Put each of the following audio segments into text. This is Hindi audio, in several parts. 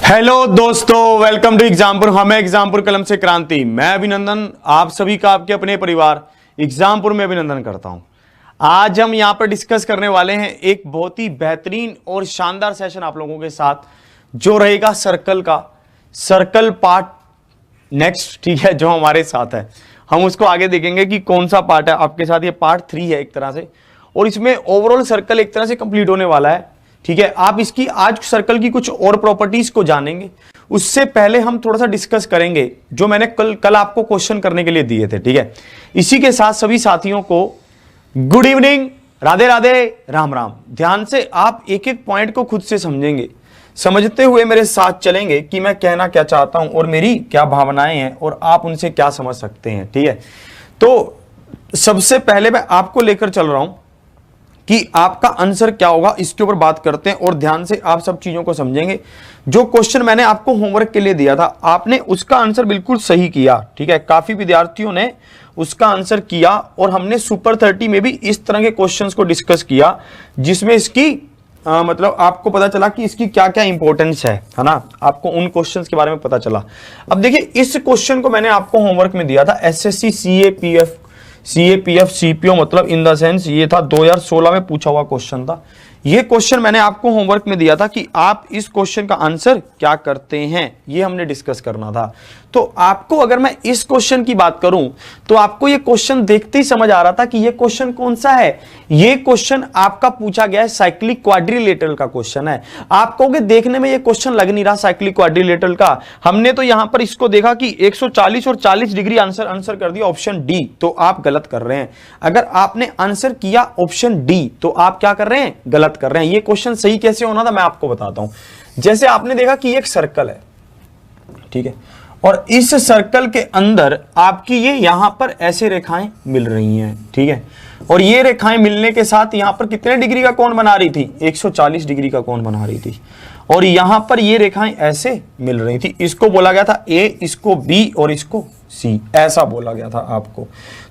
हेलो दोस्तों, वेलकम टू एग्जामपुर। हमें एग्जामपुर कलम से क्रांति। मैं अभिनंदन आप सभी का आपके अपने परिवार एग्जामपुर में अभिनंदन करता हूं। आज हम यहां पर डिस्कस करने वाले हैं एक बहुत ही बेहतरीन और शानदार सेशन आप लोगों के साथ, जो रहेगा सर्कल का। सर्कल पार्ट नेक्स्ट, ठीक है, जो हमारे साथ है। हम उसको आगे देखेंगे कि कौन सा पार्ट है आपके साथ। ये पार्ट 3 है एक तरह से, और इसमें ओवरऑल सर्कल एक तरह से कंप्लीट होने वाला है। ठीक है, आप इसकी आज सर्कल की कुछ और प्रॉपर्टीज को जानेंगे। उससे पहले हम थोड़ा सा डिस्कस करेंगे जो मैंने कल आपको क्वेश्चन करने के लिए दिए थे। ठीक है, इसी के साथ सभी साथियों को गुड इवनिंग, राधे राधे, राम राम। ध्यान से आप एक एक पॉइंट को खुद से समझेंगे, समझते हुए मेरे साथ चलेंगे कि मैं कहना क्या चाहता हूं और मेरी क्या भावनाएं हैं और आप उनसे क्या समझ सकते हैं। ठीक है, तो सबसे पहले मैं आपको लेकर चल रहा हूं कि आपका आंसर क्या होगा, इसके ऊपर बात करते हैं और ध्यान से आप सब चीजों को समझेंगे। जो क्वेश्चन मैंने आपको होमवर्क के लिए दिया था, आपने उसका आंसर बिल्कुल सही किया। ठीक है, काफी विद्यार्थियों ने उसका आंसर किया और हमने सुपर 30 में भी इस तरह के क्वेश्चंस को डिस्कस किया, जिसमें इसकी मतलब आपको पता चला कि इसकी क्या क्या इंपॉर्टेंस है ना। आपको उन क्वेश्चंस के बारे में पता चला। अब देखिए, इस क्वेश्चन को मैंने आपको होमवर्क में दिया था। एसएससी सीएपीएफ सीपीओ, मतलब इन द सेंस ये था 2016 में पूछा हुआ क्वेश्चन था। ये क्वेश्चन मैंने आपको होमवर्क में दिया था कि आप इस क्वेश्चन का आंसर क्या करते हैं, ये हमने डिस्कस करना था। तो आपको अगर मैं इस क्वेश्चन की बात करूं तो आपको ये क्वेश्चन देखते ही समझ आ रहा था कि ये क्वेश्चन कौन सा है। ये क्वेश्चन आपका पूछा गया है साइक्लिक क्वाड्रिलेटरल का क्वेश्चन है। आप कहोगे देखने में ये क्वेश्चन लग नहीं रहा साइक्लिक क्वाड्रिलेटरल का, हमने तो यहां पर इसको देखा कि 140 और 40 डिग्री आंसर कर दिया ऑप्शन डी, तो आप गलत कर रहे हैं। अगर आपने आंसर किया ऑप्शन डी तो आप क्या कर रहे हैं, गलत कर रहे हैं। ये क्वेश्चन सही कैसे होना था मैं आपको बताता हूं। जैसे आपने देखा कि एक सर्कल है, ठीक है, और इस सर्कल के अंदर आपकी ये यहां पर ऐसे रेखाएं मिल रही हैं। ठीक है, और ये रेखाएं मिलने के साथ यहां पर कितने डिग्री का कोण बना रही थी, 140 डिग्री का कोण बना रही थी। और यहां पर ये रेखाएं ऐसे मिल रही थी। इसको बोला गया था ए, इसको बी और इसको सी, ऐसा बोला गया था आपको।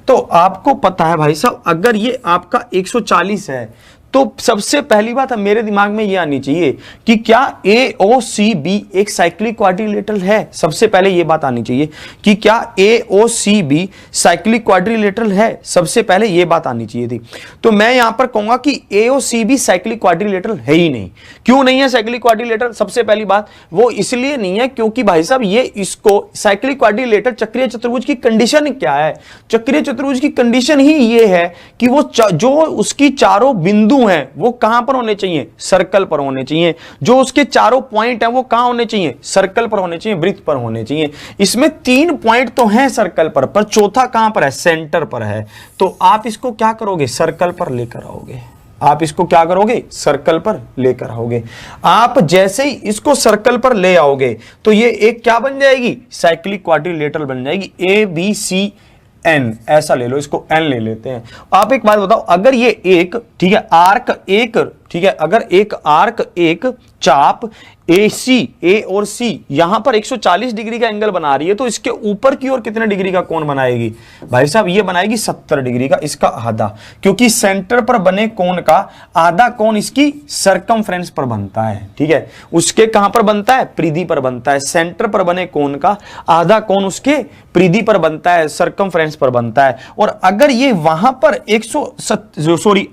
तो आपको पता है भाई साहब, अगर ये आपका 140 है तो सबसे पहली बात है मेरे दिमाग में यह आनी चाहिए कि क्या AOCB एक साइक्लिक क्वाड्रिलेटरल है। सबसे पहले यह बात आनी चाहिए कि क्या AOCB साइक्लिक क्वाड्रिलेटरल है। सबसे पहले यह बात आनी चाहिए थी। तो मैं यहां पर कहूंगा कि AOCB साइक्लिक क्वाड्रिलेटरल है ही नहीं। क्यों नहीं है साइक्लिक क्वाड्रिलेटरल? सबसे पहली बात वो इसलिए नहीं है क्योंकि भाई साहब ये इसको साइक्लिक क्वाड्रिलेटरल चक्रीय चतुर्भुज की कंडीशन क्या है। चक्रीय चतुर्भुज की कंडीशन ही ये है कि वो जो उसकी चारों बिंदु हैं वो कहां पर होने चाहिए, सर्कल पर होने चाहिए। जो उसके चारों पॉइंट हैं वो कहां होने चाहिए, सर्कल पर होने चाहिए, वृत्त पर होने चाहिए। इसमें 3 पॉइंट तो हैं सर्कल पर चौथा कहां पर है, सेंटर पर है। तो आप इसको क्या करोगे, सर्कल पर लेकर आओगे। आप इसको क्या करोगे, सर्कल पर लेकर आओगे। आप जैसे ही इसको सर्कल पर ले आओगे तो ये एक क्या बन जाएगी, साइक्लिक क्वाड्रिलेटरल बन जाएगी। ABCN ऐसा ले लो, इसको N ले लेते हैं। आप एक बात बताओ, अगर ये एक, ठीक है, आर्क एक, ठीक है, अगर एक आर्क, एक चाप AC, A और C यहां पर 140 डिग्री का एंगल बना रही है, तो इसके ऊपर की ओर कितने डिग्री का कोण बनाएगी भाई साहब, ये बनाएगी 70 डिग्री का, इसका आधा। क्योंकि सेंटर पर बने कोण का आधा कोण इसकी सरकमफ्रेंस पर बनता है। ठीक है, उसके कहां पर बनता है, परिधि पर बनता है। सेंटर पर बने कोण का आधा कोण उसके परिधि पर बनता है, सरकमफ्रेंस पर बनता है। और अगर ये वहां पर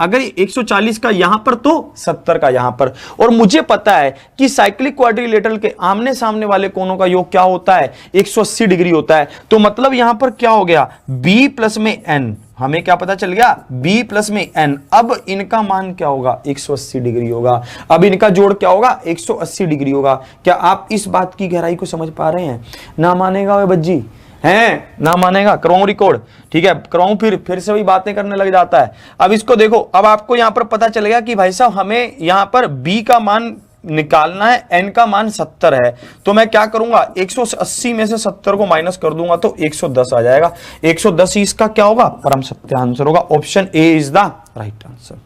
अगर ये 140 का यहां पर तो 70 का यहां पर। और मुझे पता है कि साइक्लिक क्वाड्रिलेटरल के आमने सामने वाले कोणों का योग क्या होता है, 180 डिग्री होता है। तो मतलब यहां पर क्या हो गया, B प्लस में N, हमें क्या पता चल गया, B प्लस में N। अब इनका मान क्या होगा, 180 डिग्री होगा। अब इनका जोड़ क्या होगा, 180 डिग्री होगा। क्या आप इस बात की गहराई को समझ पा रहे हैं? ना मानेगा वे बज्जी हैं, ना मानेगा, करवाऊं रिकॉर्ड, ठीक है, करवाऊं, फिर से वही बातें करने लग जाता है। अब इसको देखो, अब आपको यहां पर पता चलेगा कि भाई साहब हमें यहां पर B का मान निकालना है, N का मान 70 है। तो मैं क्या करूंगा, 180 में से 70 को माइनस कर दूंगा तो 110 आ जाएगा। 110 इसका क्या होगा, परम सत्य आंसर होगा। Option A is the right answer.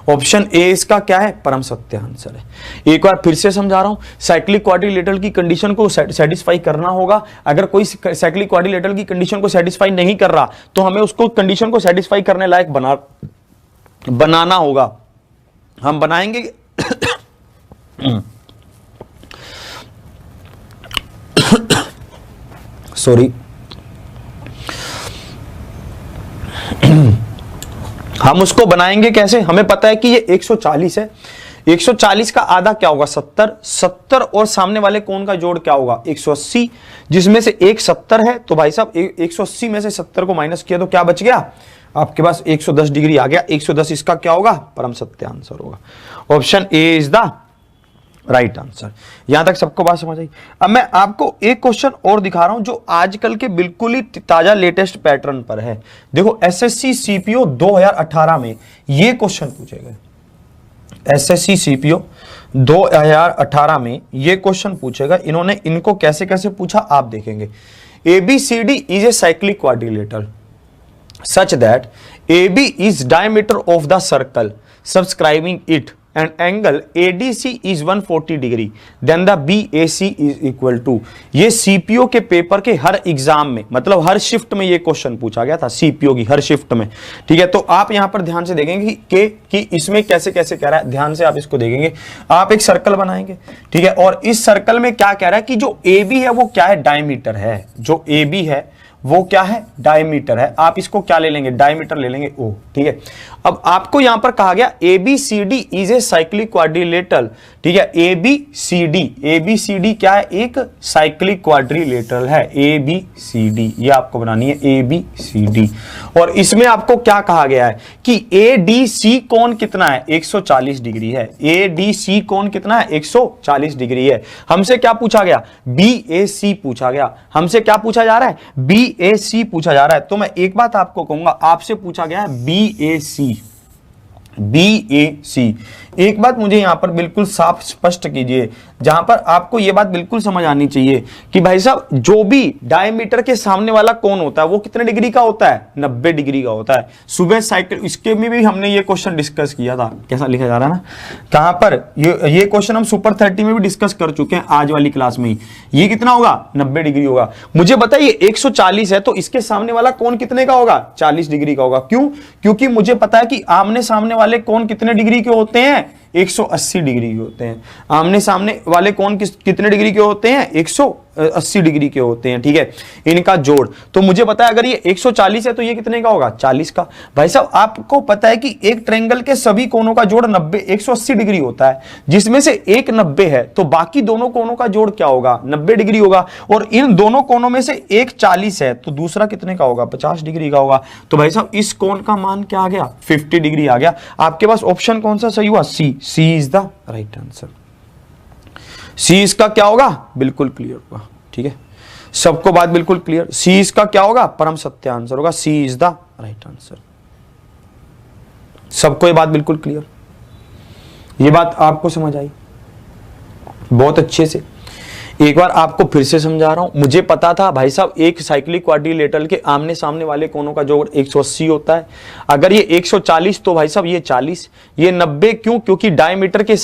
Option A इसका क्या है, परम सत्य आंसर है। एक बार फिर से समझा रहा हूं, साइक्लिक क्वाड्रिलेटरल की कंडीशन को सेटिस्फाई करना होगा। अगर कोई साइक्लिक क्वाड्रिलेटरल की कंडीशन को सेटिस्फाई नहीं कर रहा तो हमें उसको कंडीशन को सेटिस्फाई करने लायक बनाना होगा। हम बनाएंगे सॉरी, हम उसको बनाएंगे कैसे? हमें पता है कि ये 140 है, 140 का आधा क्या होगा? 70, 70 और सामने वाले कोण का जोड़ क्या होगा? 180, जिसमें से एक 70 है, तो भाई साहब 180 में से 70 को माइनस किया तो क्या बच गया? आपके पास 110 डिग्री आ गया। 110 इसका क्या होगा? परम सत्य आंसर होगा। Option A is the right answer. यहां तक सबको बात समझ आई? अब मैं आपको एक क्वेश्चन और दिखा रहा हूं जो आजकल के बिल्कुल ही ताजा लेटेस्ट पैटर्न पर है। देखो एसएससी सीपीओ 2018 में ये क्वेश्चन पूछे गए। एसएससी सीपीओ 2018 में ये क्वेश्चन पूछेगा। इन्होंने इनको कैसे कैसे पूछा आप देखेंगे। ABCD is a cyclic quadrilateral such that AB is diameter of the circle subscribing it and angle ADC is 140 degree then the BAC is equal to। ये सीपीओ के पेपर के हर एग्जाम में, मतलब हर शिफ्ट में ये क्वेश्चन पूछा गया था सीपीओ की हर शिफ्ट में। ठीक है, तो आप यहां पर ध्यान से देखेंगे कि इसमें कैसे कैसे कह रहा है। ध्यान से आप इसको देखेंगे। आप एक सर्कल बनाएंगे, ठीक है, और इस सर्कल में क्या कह रहा है कि जो AB है वो क्या है? डायमीटर है। जो AB है वो क्या है? डायमीटर है। आप इसको क्या ले लेंगे? डायमीटर ले लेंगे O। ठीक है, अब आपको यहां पर कहा गया ABCD is a cyclic quadrilateral. ठीक है, ABCD क्या है? एक साइक्लिक क्वाड्रिलेटरल है। ABCD ये आपको बनानी है ABCD। और इसमें आपको क्या कहा गया है कि ADC कोण कितना है? 140 डिग्री है। ADC कोण कितना है? 140 डिग्री है। हमसे क्या पूछा गया? BAC पूछा गया। हमसे क्या पूछा जा रहा है? BAC पूछा जा रहा है। तो मैं एक बात आपको कहूंगा, आपसे पूछा गया है BAC। एक बात मुझे यहां पर बिल्कुल साफ स्पष्ट कीजिए, जहां पर आपको यह बात बिल्कुल समझ आनी चाहिए कि भाई साहब जो भी डायमीटर के सामने वाला कोण होता है वो कितने डिग्री का होता है? 90 डिग्री का होता है। सुबह साइकिल इसके में भी हमने ये क्वेश्चन डिस्कस किया था। कैसा लिखा जा रहा है ना, कहां पर? ये क्वेश्चन हम सुपर 30 में भी डिस्कस कर चुके हैं आज वाली क्लास में ही। ये कितना होगा? 90 डिग्री होगा। मुझे बताइए 140 है तो इसके सामने वाला कोण कितने का होगा? 40 डिग्री का होगा। क्यों? क्योंकि मुझे पता है कि आमने सामने वाले कोण कितने डिग्री के होते हैं? 180 डिग्री के होते हैं। आमने सामने वाले कोण कितने डिग्री के होते हैं? 180 डिग्री के होते हैं। ठीक है, इनका जोड़। तो मुझे पता है अगर ये 140 है तो ये कितने का होगा? 40 का। भाई साहब आपको पता है कि एक ट्रायंगल के सभी कोणों का जोड़ 180 डिग्री होता है, जिसमें से एक 90 है, तो बाकी दोनों कोणों का जोड़ क्या होगा? 90 डिग्री होगा। और इन दोनों कोणों में से एक 40 है तो दूसरा कितने का होगा? 50 डिग्री का होगा। तो भाई साहब इस कोण का मान क्या आ गया? 50 डिग्री आ गया। आपके पास ऑप्शन कौन सा सही हुआ? सी is the right answer. C इसका क्या होगा? बिल्कुल क्लियर होगा। ठीक है, सबको बात बिल्कुल क्लियर। सी इसका क्या होगा? परम सत्य आंसर होगा। सी इज द राइट आंसर। सबको ये बात बिल्कुल क्लियर? ये बात आपको समझ आई बहुत अच्छे से? एक बार आपको फिर से समझा रहा हूं। मुझे पता था भाई साहब एक साइक्लिक क्वाड्रिलेटरल के आमने सामने वाले कोणों का जोड़ 180 होता है। अगर ये 140 तो भाई साहब ये 40, ये 90। क्यों? क्योंकि डायमीटर के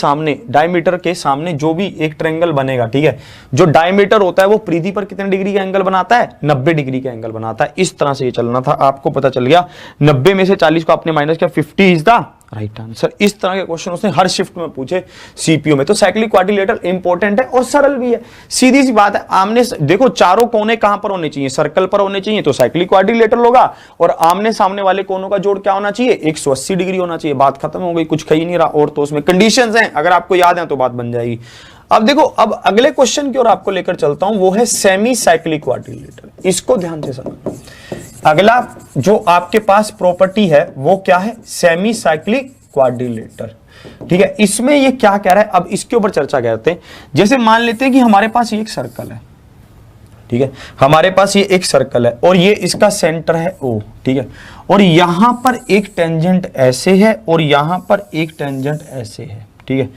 सामने जो भी एक ट्रायंगल बनेगा, ठीक है, जो डायमीटर होता है वो परिधि पर कितने डिग्री का एंगल बनाता है? 90 डिग्री का एंगल बनाता है। इस तरह से ये चलना था। आपको पता चल गया 90 में से 40 को आपने माइनस किया, 50 इज द राइट आंसर। इस तरह के क्वेश्चन उसने हर शिफ्ट में पूछे सीपीओ में। तो साइक्लिक क्वाड्रिलेटरल इंपॉर्टेंट है और सरल भी है। सीधी सी बात है। आमने देखो चारों कोने कहां पर होने चाहिए? सर्कल पर होने चाहिए, तो साइक्लिक क्वाड्रिलेटरल होगा। और आमने सामने वाले कोनों का जोड़ क्या होना चाहिए? 180 डिग्री होना चाहिए। बात खत्म हो गई, कुछ कही नहीं रहा। और तो उसमें कंडीशंस हैं, अगर आपको याद है तो बात बन जाएगी। अब देखो, अब अगले क्वेश्चन की ओर आपको लेकर चलता हूं, वो है सेमी साइक्लिक क्वाड्रिलेटरल। इसको ध्यान से समझो। अगला जो आपके पास प्रॉपर्टी है वो क्या है? Semi cyclic quadrilateral. ठीक है, इसमें ये क्या कह रहा है? अब इसके ऊपर चर्चा करते हैं। जैसे मान लेते हैं कि हमारे पास ये एक सर्कल है, ठीक है, हमारे पास ये एक सर्कल है और ये इसका सेंटर है O, ठीक है, और यहां पर एक टेंजेंट ऐसे है और यहां पर एक टेंजेंट ऐसे है, ठीक है,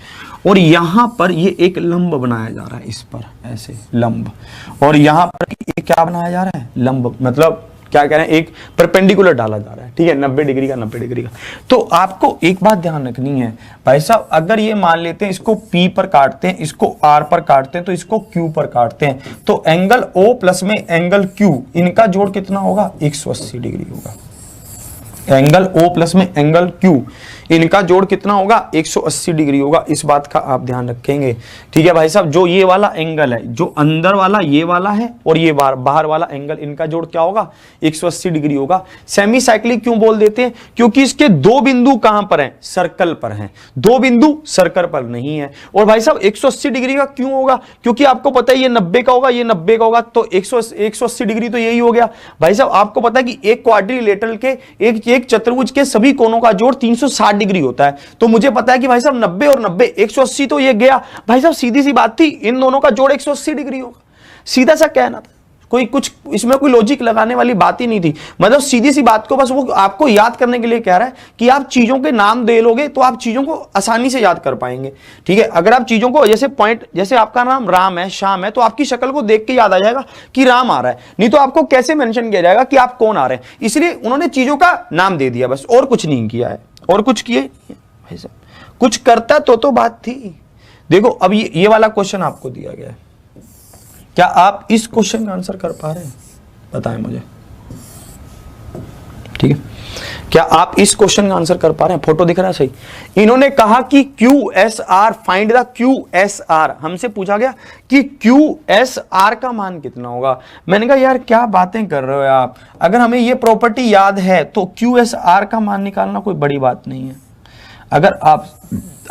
और यहां पर ये एक लंब बनाया जा रहा है, इस पर ऐसे लंब, और यहां पर ये क्या बनाया जा रहा है? लंब, मतलब क्या कह रहे हैं? एक परपेंडिकुलर डाला जा रहा है, ठीक है, 90 डिग्री का 90 डिग्री का। तो आपको एक बात ध्यान रखनी है भाई साहब, अगर ये मान लेते हैं इसको P पर काटते हैं, इसको R पर काटते हैं, तो इसको Q पर काटते हैं, तो एंगल O प्लस में एंगल Q, इनका जोड़ कितना होगा? 180 डिग्री होगा। एंगल O प्लस में एंगल Q, इनका जोड़ कितना होगा 180 डिग्री होगा। इस बात का आप ध्यान रखेंगे, ठीक है भाई साहब। जो ये वाला एंगल है, जो अंदर वाला ये वाला है और ये बाहर वाला एंगल, इनका जोड़ क्या होगा 180 डिग्री होगा। सेमी साइक्लिक क्यों बोल देते हैं? क्योंकि इसके दो बिंदु कहां पर हैं? सर्कल पर हैं। दो बिंदु सर्कल पर नहीं है। और भाई साहब 180 डिग्री का क्यों होगा? क्योंकि आपको पता है ये 90 का होगा, ये 90 का होगा, तो 180 डिग्री तो यही हो गया। भाई साहब आपको पता है कि एक क्वाड्रिलेटरल के एक चतुर्भुज के सभी कोनों का जोड़ 360 डिग्री होता है। तो मुझे पता है कि भाई साहब 90 और 90 180, तो ये गया। भाई साहब सीधी सी बात थी, इन दोनों का जोड़ 180 डिग्री होगा। सीधा सा कहना था, कोई कुछ इसमें कोई लॉजिक लगाने वाली बात ही नहीं थी। मतलब सीधी सी बात को बस वो आपको याद करने के लिए कह रहा है कि आप चीजों के नाम दे लोगे तो आप चीजों को आसानी से याद कर पाएंगे, ठीक है। अगर आप चीजों को जैसे पॉइंट, जैसे आपका नाम राम है, श्याम है, तो आपकी शक्ल को देख के याद आ जाएगा कि राम आ रहा है, नहीं तो आपको कैसे मेंशन किया जाएगा कि आप कौन आ रहे हैं। इसलिए उन्होंने चीजों का नाम दे दिया, बस, और कुछ नहीं किया है, और कुछ किए भाई साहब। कुछ करता तो बात थी। देखो अब ये वाला क्वेश्चन आपको दिया गया है, क्या आप इस क्वेश्चन का आंसर कर पा रहे हैं? बताएं मुझे, ठीक है। क्या आप इस क्वेश्चन का आंसर कर पा रहे हैं? फोटो दिख रहा है सही। इन्होंने कहा कि QSR, फाइंड द QSR। हमसे पूछा गया कि QSR का मान कितना होगा। मैंने कहा यार क्या बातें कर रहे हो आप, अगर हमें ये प्रॉपर्टी याद है तो QSR का मान निकालना कोई बड़ी बात नहीं है। अगर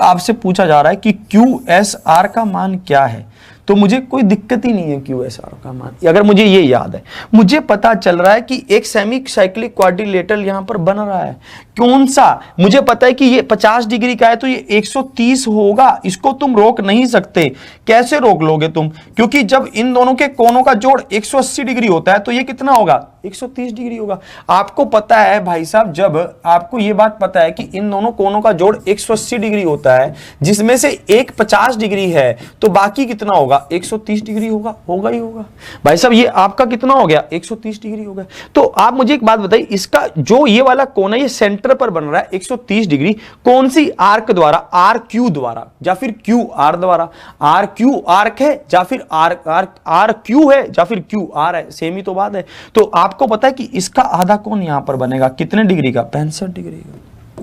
आपसे पूछा जा रहा है कि QSR का मान क्या है, तो मुझे कोई दिक्कत ही नहीं है QSR का मान। अगर मुझे ये याद है, मुझे पता चल रहा है कि एक सेमी साइक्लिक क्वाड्रिलेटरल यहां पर बन रहा है। कौन सा? मुझे पता है कि ये 50 डिग्री का है, तो ये 130 होगा। इसको तुम रोक नहीं सकते। कैसे रोक लोगे तुम? क्योंकि जब इन दोनों के कोनों का जोड़ 180 डिग्री होता है तो ये कितना होगा 130 डिग्री होगा। आपको पता है भाई साहब, जब आपको ये बात पता है कि इन दोनों कोनों का जोड़ 180 डिग्री होता है, जिसमें से एक 50 डिग्री है, तो बाकी कितना होगा 130 डिग्री होगा। होगा ही होगा भाई साहब। ये आपका कितना हो गया 130 डिग्री हो गया। तो आप मुझे एक बात बताइए, इसका जो ये वाला कोना ये सेंटर पर बन रहा है 130 डिग्री, कौन सी आर्क द्वारा? RQ द्वारा या फिर QR द्वारा? RQ आर्क है या फिर RQ है या फिर QR है, सेम ही तो बात है। तो आपको पता है कि इसका आधा कोण यहां पर बनेगा कितने डिग्री का? 65 डिग्री का।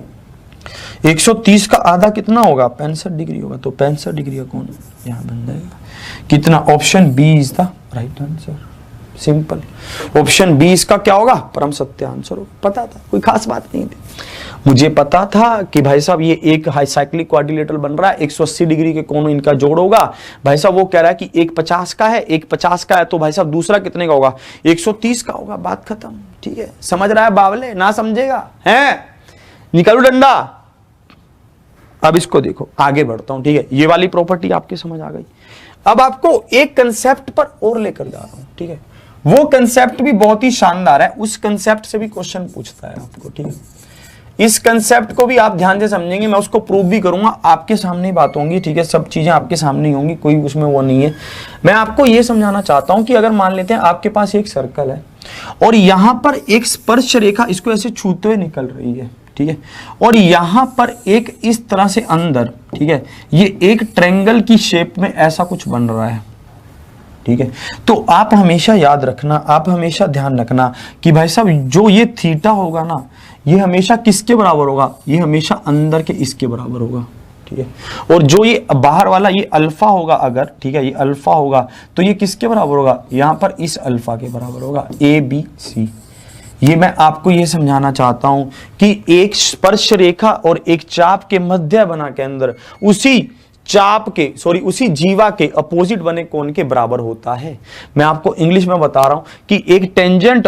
130 का आधा कितना होगा? 65 डिग्री होगा। तो 65 डिग्री का कोण यहां बन जाएगा कितना? Option B is the right answer. Simple. Option B इसका क्या होगा? परम सत्य आंसर होगा। पता था, कोई खास बात नहीं थी। मुझे पता था कि भाई साहब ये एक हाई साइक्लिक क्वाड्रिलेटरल बन रहा है, 180 डिग्री के कोण इनका जोड़ होगा। भाई साहब वो कह रहा है कि एक 50 का है, एक 50 का है, तो भाई साहब दूसरा कितने का होगा? 130 का होगा। बात खत्म, ठीक है। समझ रहा है बावले? ना समझेगा है निकालू डंडा। अब इसको देखो, आगे बढ़ता हूं, ठीक है। ये वाली प्रॉपर्टी आपकी समझ आ गई। अब आपको एक कंसेप्ट पर और लेकर जा रहा हूं, ठीक है। वो कंसेप्ट भी बहुत ही शानदार है, उस कंसेप्ट से भी क्वेश्चन पूछता है आपको, ठीक है। इस कंसेप्ट को भी आप ध्यान से समझेंगे, मैं उसको प्रूव भी करूंगा, आपके सामने ही बात होंगी, ठीक है। सब चीजें आपके सामने ही होंगी, कोई उसमें वो नहीं है। मैं आपको ये समझाना चाहता हूं कि अगर मान लेते हैं आपके पास एक सर्कल है और यहां पर एक स्पर्श रेखा इसको ऐसे छूते हुए निकल रही है, ठीक है, और यहां पर एक इस तरह से अंदर, ठीक है, ये एक ट्रायंगल की शेप में ऐसा कुछ बन रहा है, ठीक है। तो आप हमेशा याद रखना, आप हमेशा ध्यान रखना कि भाई साहब जो ये थीटा होगा ना, ये हमेशा किसके बराबर होगा? ये हमेशा अंदर के इसके बराबर होगा, ठीक है। और जो ये बाहर वाला ये अल्फा होगा, अगर, ठीक है, ये अल्फा होगा, तो ये किसके बराबर होगा? यहां पर इस अल्फा के बराबर होगा, ABC। ये मैं आपको ये समझाना चाहता हूं कि एक स्पर्श रेखा और एक चाप के मध्य बना के अंदर उसी उसी जीवा के अपोजिट बने कोण के बराबर होता है। मैं आपको इंग्लिश में बता रहा हूं कि एक टेंजेंट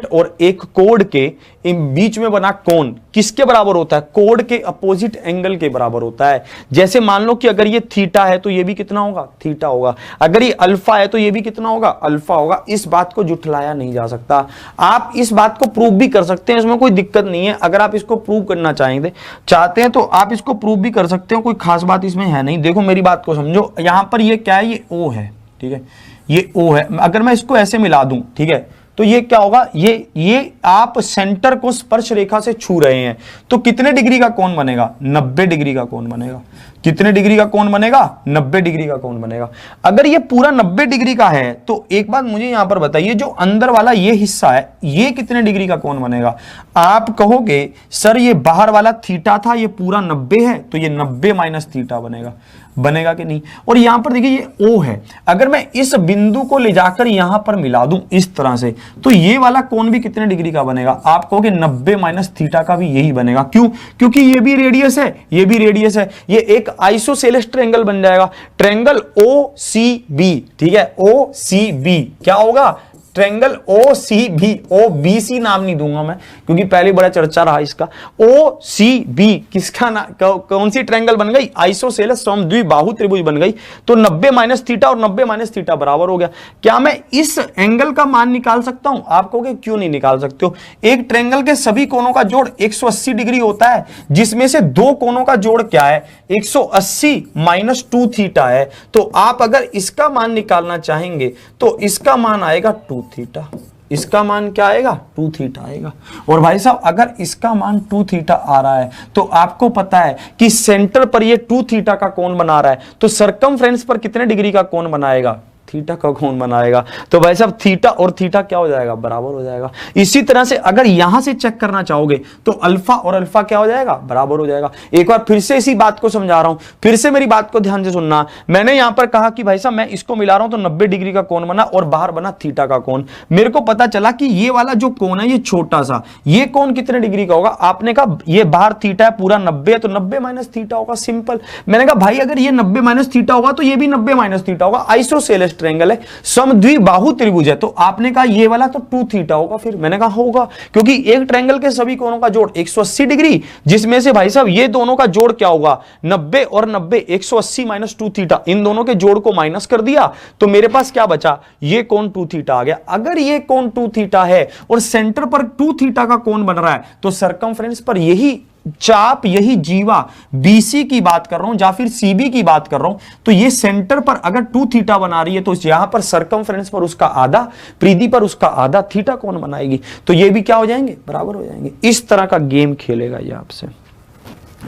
और एक कोड के बीच में बना कोण किसके बराबर होता है? कोड के अपोजिट एंगल के बराबर होता है। जैसे मान लो कि अगर ये थीटा है तो ये भी कितना होगा? थीटा होगा। अगर ये अल्फा है तो ये भी कितना होगा? अल्फा होगा। इस बात को जुटलाया नहीं जा सकता। आप इस बात को प्रूव भी कर सकते हैं, इसमें कोई दिक्कत नहीं है। अगर आप इसको प्रूव करना चाहते हैं तो आप इसको प्रूव भी कर सकते हो, कोई खास बात इसमें है नहीं। देखो मेरी बात को समझो, यहां पर ये क्या है? ये O है, ठीक है, ये O है। अगर मैं इसको ऐसे मिला दूं, ठीक है, तो ये क्या होगा? ये आप सेंटर को स्पर्श रेखा से छू रहे हैं, तो कितने डिग्री का कोण बनेगा? 90 डिग्री का कोण बनेगा। कितने डिग्री का कोण बनेगा? 90 डिग्री का कोण बनेगा। अगर ये पूरा 90 डिग्री का है तो एक बात मुझे यहां पर बताइए, जो अंदर वाला ये हिस्सा है ये कितने डिग्री का कोण बनेगा? आप कहोगे सर ये बाहर वाला थीटा था, ये पूरा 90 है, तो ये 90 माइनस थीटा बनेगा। बनेगा कि नहीं? और यहां पर देखिए ये O है, अगर मैं इस बिंदु को ले जाकर यहां पर मिला दूं इस तरह से, तो ये वाला कोण भी कितने डिग्री का बनेगा? आप कहोगे 90 माइनस थीटा का भी यही बनेगा। क्यों? क्योंकि ये भी रेडियस है, ये भी रेडियस है, ये एक आइसोसेलेस ट्रायंगल बन जाएगा, ट्रायंगल OCB। ठीक है, OCB क्या होगा? ट्रायंगल OCB, OBC नाम नहीं दूंगा मैं क्योंकि पहले बड़ा चर्चा रहा इसका। OCB किसका ना, कौन सी ट्रायंगल बन गई? आइसोसेलेस समद्विबाहु त्रिभुज बन गई। तो 90 माइनस थीटा और 90 माइनस थीटा बराबर हो गया। क्या मैं इस एंगल का मान निकाल सकता हूं? आप कहोगे क्यों नहीं निकाल सकते हो? एक ट्रायंगल के सभी कोणों का जोड़ 180 डिग्री होता है, जिसमें से दो कोणों का जोड़ क्या है? 180 माइनस 2 थीटा है। तो आप अगर इसका मान निकालना चाहेंगे तो इसका मान आएगा 2 थीटा। इसका मान क्या आएगा? 2 थीटा आएगा। और भाई साहब अगर इसका मान 2 थीटा आ रहा है तो आपको पता है कि सेंटर पर ये 2 थीटा का कोण बना रहा है, तो सरकमफ्रेंस पर कितने डिग्री का कोण बनाएगा? थीटा का कोण बनाएगा। तो भाई साहब थीटा और थीटा क्या हो जाएगा? बराबर हो जाएगा। इसी तरह से अगर यहां से चेक करना चाहोगे तो अल्फा और अल्फा क्या हो जाएगा? बराबर हो जाएगा। एक बार फिर से इसी बात को समझा रहा हूं, फिर से मेरी बात को ध्यान से सुनना। मैंने यहां पर कहा कि भाई साहब मैं इसको मिला रहा हूं तो 90 डिग्री का कोण बना और बाहर बना थीटा का कोण। मेरे को पता चला कि ये वाला जो कोण है ये छोटा सा, ये कोण कितने डिग्री का होगा? आपने कहा ये बाहर थीटा है, पूरा 90 है, तो 90 माइनस थीटा होगा। सिंपल। मैंने कहा भाई अगर ये 90 माइनस थीटा होगा तो ये भी 90 माइनस थीटा होगा। आइसोसेलेस ट्रायंगल है, समद्विबाहु त्रिभुज है, तो आपने कहा ये वाला तो 2 थीटा होगा। फिर मैंने कहा होगा, क्योंकि एक ट्रायंगल के सभी कोणों का जोड़ 180 डिग्री, जिसमें से भाई साहब ये दोनों का जोड़ क्या होगा? 90 और 90, 180 माइनस 2 थीटा, इन दोनों के जोड़ को माइनस कर दिया तो मेरे पास क्या बचा? ये कोण 2 थीटा आ गया। अगर ये कोण 2 थीटा है और सेंटर पर 2 थीटा का कोण बन रहा है तो सरकमफ्रेंस पर यही चाप, यही जीवा BC की बात कर रहा हूं या फिर CB की बात कर रहा हूं, तो ये सेंटर पर अगर 2 थीटा बना रही है तो यहां पर सरकमफ्रेंस पर उसका आधा, परिधि पर उसका आधा थीटा कोण बनाएगी, तो ये भी क्या हो जाएंगे? बराबर हो जाएंगे। इस तरह का गेम खेलेगा ये आपसे।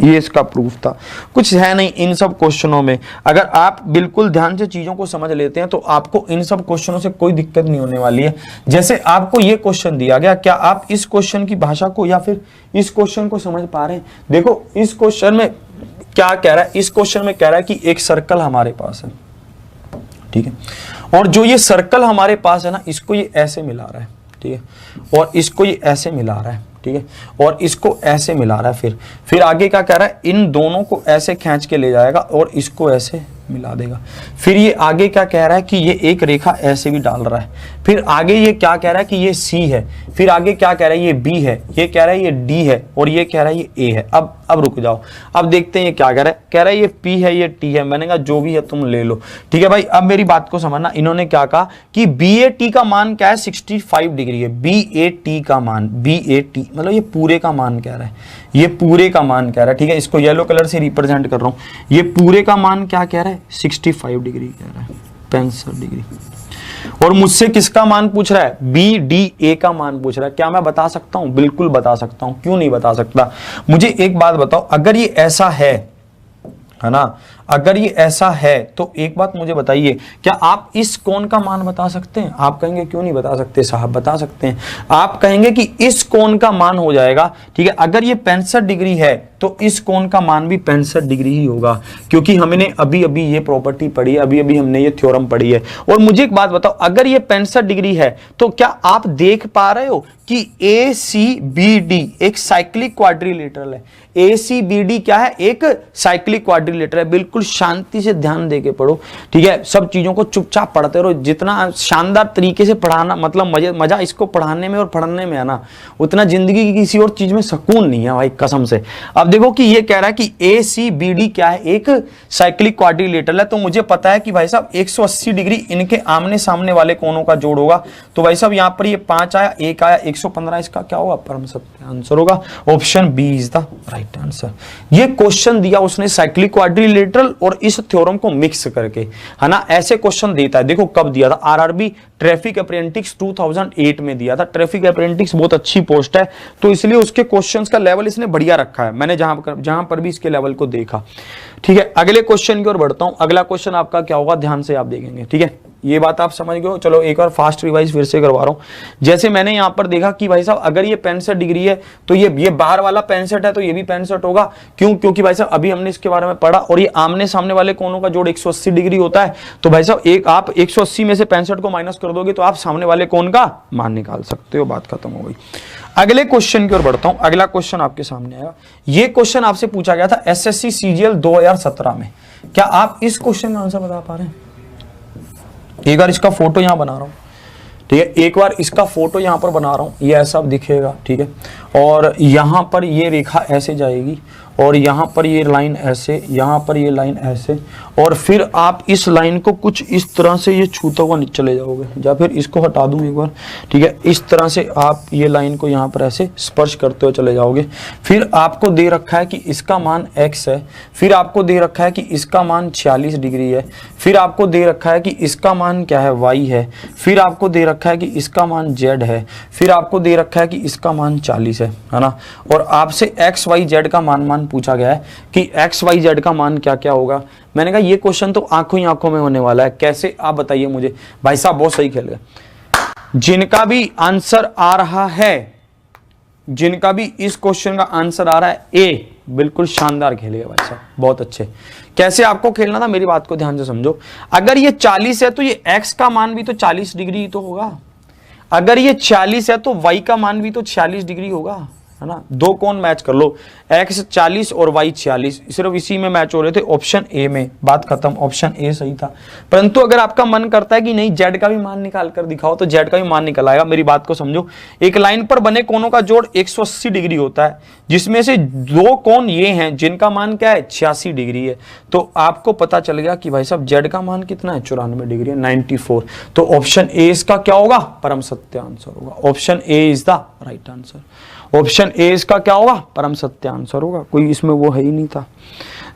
ये इसका प्रूफ था, कुछ है नहीं इन सब क्वेश्चनों में। अगर आप बिल्कुल ध्यान से चीजों को समझ लेते हैं तो आपको इन सब क्वेश्चनों से कोई दिक्कत नहीं होने वाली है। जैसे आपको ये क्वेश्चन दिया गया, क्या आप इस क्वेश्चन की भाषा को या फिर इस क्वेश्चन को समझ पा रहे हैं? देखो इस क्वेश्चन में क्या कह रहा है? इस क्वेश्चन में कह रहा है कि एक सर्कल हमारे पास है, ठीक है, और जो ये सर्कल हमारे पास है ना, इसको ये ऐसे मिला रहा है, ठीक है, और इसको ये ऐसे मिला रहा है, ठीक है, और इसको ऐसे मिला रहा है। फिर आगे क्या कह रहा है? इन दोनों को ऐसे खींच के ले जाएगा और इसको ऐसे मिला देगा। फिर ये आगे क्या कह रहा है कि ये एक रेखा ऐसे भी डाल रहा है। फिर आगे ये क्या कह रहा है कि ये C है। फिर आगे क्या कह रहा है? ये B है। ये कह रहा है ये D है और ये कह रहा है ये A है। अब रुक जाओ, अब देखते हैं ये क्या कह रहा है। कह रहा है ये P है, ये T है। मैंने कहा जो भी है तुम ले लो, ठीक है भाई। अब मेरी बात को समझना, इन्होंने क्या कहा कि BAT का मान क्या है? 65 डिग्री है। BAT का मान, BAT मतलब ये पूरे का मान कह रहा है, ये पूरे का मान कह रहा है, ठीक है। इसको येलो कलर से रिप्रेजेंट कर रहा हूं। ये पूरे का मान क्या कह रहा है? 65 डिग्री कह रहा है, 65 डिग्री। और मुझसे किसका मान पूछ रहा है? BDA का मान पूछ रहा है। क्या मैं बता सकता हूं? बिल्कुल बता सकता हूं। क्यों नहीं बता सकता? मुझे एक बात बताओ, अगर ये ऐसा है ना, अगर ये ऐसा है तो एक बात मुझे बताइए, क्या आप इस कोण का मान बता सकते हैं? आप कहेंगे क्यों नहीं बता सकते साहब? बता सकते हैं। आप कहेंगे कि इस कोण का मान हो जाएगा, ठीक है, अगर ये 65 डिग्री है तो इस कोण का मान भी 65 डिग्री ही होगा, क्योंकि हमने अभी अभी ये प्रॉपर्टी पढ़ी है, अभी अभी हमने ये थ्योरम पढ़ी है। और मुझे एक बात बताओ, अगर ये 65 डिग्री है तो क्या आप देख पा रहे हो कि ACBD एक साइक्लिक क्वाड्रिलेटरल है? ACBD क्या है? एक साइक्लिक क्वाड्रिलेटरल है। बिल्कुल शांति से ध्यान देके पढ़ो, ठीक है। सब चीजों को चुपचाप पढ़ते रहो। जितना शानदार तरीके से पढ़ाना, मतलब मजा इसको पढ़ाने में और पढ़ने में है ना, उतना जिंदगी की किसी और चीज में सुकून नहीं है भाई, कसम से। अब देखो कि ये कह रहा है कि ACBD क्या है? एक साइक्लिक क्वाड्रिलेटरल है। तो मुझे पता है कि भाई साहब 180 डिग्री इनके आमने सामने वाले कोणों का जोड़ होगा। तो भाई साहब यहाँ पर ये 5 आया, 1 आया, 115। इसका क्या होगा? परम सत्य आंसर होगा। Option B is the right answer. ये क्वेश्चन दिया उसने साइक्लिक क्वाड्रिलेटरल और इस थ्योरम को मिक्स करके, है ना, ऐसे क्वेश्चन देता है। देखो कब दिया था? RRB ट्रैफिक अप्रेंटिस 2008 में दिया था। ट्रैफिक अप्रेंटिस बहुत अच्छी पोस्ट है, तो इसलिए उसके क्वेश्चंस का लेवल इसने बढ़िया रखा है, मैंने जहां पर भी इसके लेवल को देखा। ठीक है, अगले क्वेश्चन की ओर बढ़ता हूं। अगला क्वेश्चन आपका क्या होगा, ध्यान से आप देखेंगे। ठीक है, ये बात आप समझ गए हो। चलो एक बार फास्ट रिवाइज फिर से करवा रहा हूं। जैसे मैंने यहां पर देखा कि भाई साहब अगर ये 65 डिग्री है तो ये बाहर वाला 65 है, तो ये भी 65 होगा। क्यों? क्योंकि भाई साहब अभी हमने इसके बारे में पढ़ा, और ये आमने सामने वाले कोनों का जोड़ 180 डिग्री होता है। तो भाई साहब एक आप 180 में से 65 को माइनस कर दोगे तो आप सामने वाले कोन का मान निकाल सकते हो। बात खत्म हो गई। अगले क्वेश्चन की ओर बढ़ता हूं। अगला क्वेश्चन आपके सामने आएगा। ये क्वेश्चन आपसे पूछा गया था एसएससी सीजीएल 2017 में। क्या आप इस क्वेश्चन का आंसर बता पा रहे हैं? एक बार इसका फोटो यहां बना रहा हूं। ठीक है, एक बार इसका फोटो यहां पर बना रहा हूं, ये ऐसा दिखेगा। ठीक है, और यहां पर ये रेखा ऐसे जाएगी, और यहां पर ये लाइन ऐसे, यहां पर ये लाइन ऐसे, और फिर आप इस लाइन को कुछ इस तरह से ये छूता हुआ चले जाओगे, या फिर इसको हटा दूं एक बार। ठीक है, इस तरह से आप ये लाइन को यहां पर ऐसे स्पर्श करते हुए चले जाओगे। फिर आपको दे रखा है कि इसका मान x है, फिर आपको दे रखा है कि इसका मान 46 डिग्री है, फिर आपको दे रखा है कि इसका मान क्या है, y है, फिर आपको दे रखा है कि इसका मान z है, फिर आपको दे रखा है कि इसका मान 40 है ना। और आपसे x y z का मान पूछा गया है कि x y z का मान क्या क्या होगा। मैंने कहा ये क्वेश्चन तो आंखों ही आंखों में होने वाला है, कैसे आप बताइए मुझे। भाई साहब बहुत सही खेल गए। जिनका भी आंसर आ रहा है, जिनका भी इस क्वेश्चन का आंसर आ रहा है ए, बिल्कुल शानदार खेलेगा भाई साहब, बहुत अच्छे। कैसे आपको खेलना था मेरी बात को ध्यान से समझो। अगर ये 40 है तो ये x का मान भी तो 40 डिग्री तो होगा। अगर ये 40 है तो y का मान भी तो 46 डिग्री होगा, है ना। दो कोण मैच कर लो, x 40 और y 46, सिर्फ इसी में मैच हो रहे थे, ऑप्शन ए में। बात खत्म, ऑप्शन ए सही था। परंतु अगर आपका मन करता है कि नहीं z का भी मान निकाल कर दिखाओ, तो z का भी मान निकल आएगा। मेरी बात को समझो। एक लाइन पर बने कोणों का जोड़ 180 डिग्री होता है, जिसमें से दो कोण ये हैं जिनका मान क्या है, 86 डिग्री है। तो आपको पता चल गया कि भाई साहब z का मान कितना है, 94 डिग्री है, 94। तो ऑप्शन ए इसका क्या होगा, परम सत्य आंसर होगा। Option A is the right answer. Option A इसका क्या होगा, परम सत्य आंसर होगा। कोई इसमें वो है ही नहीं था।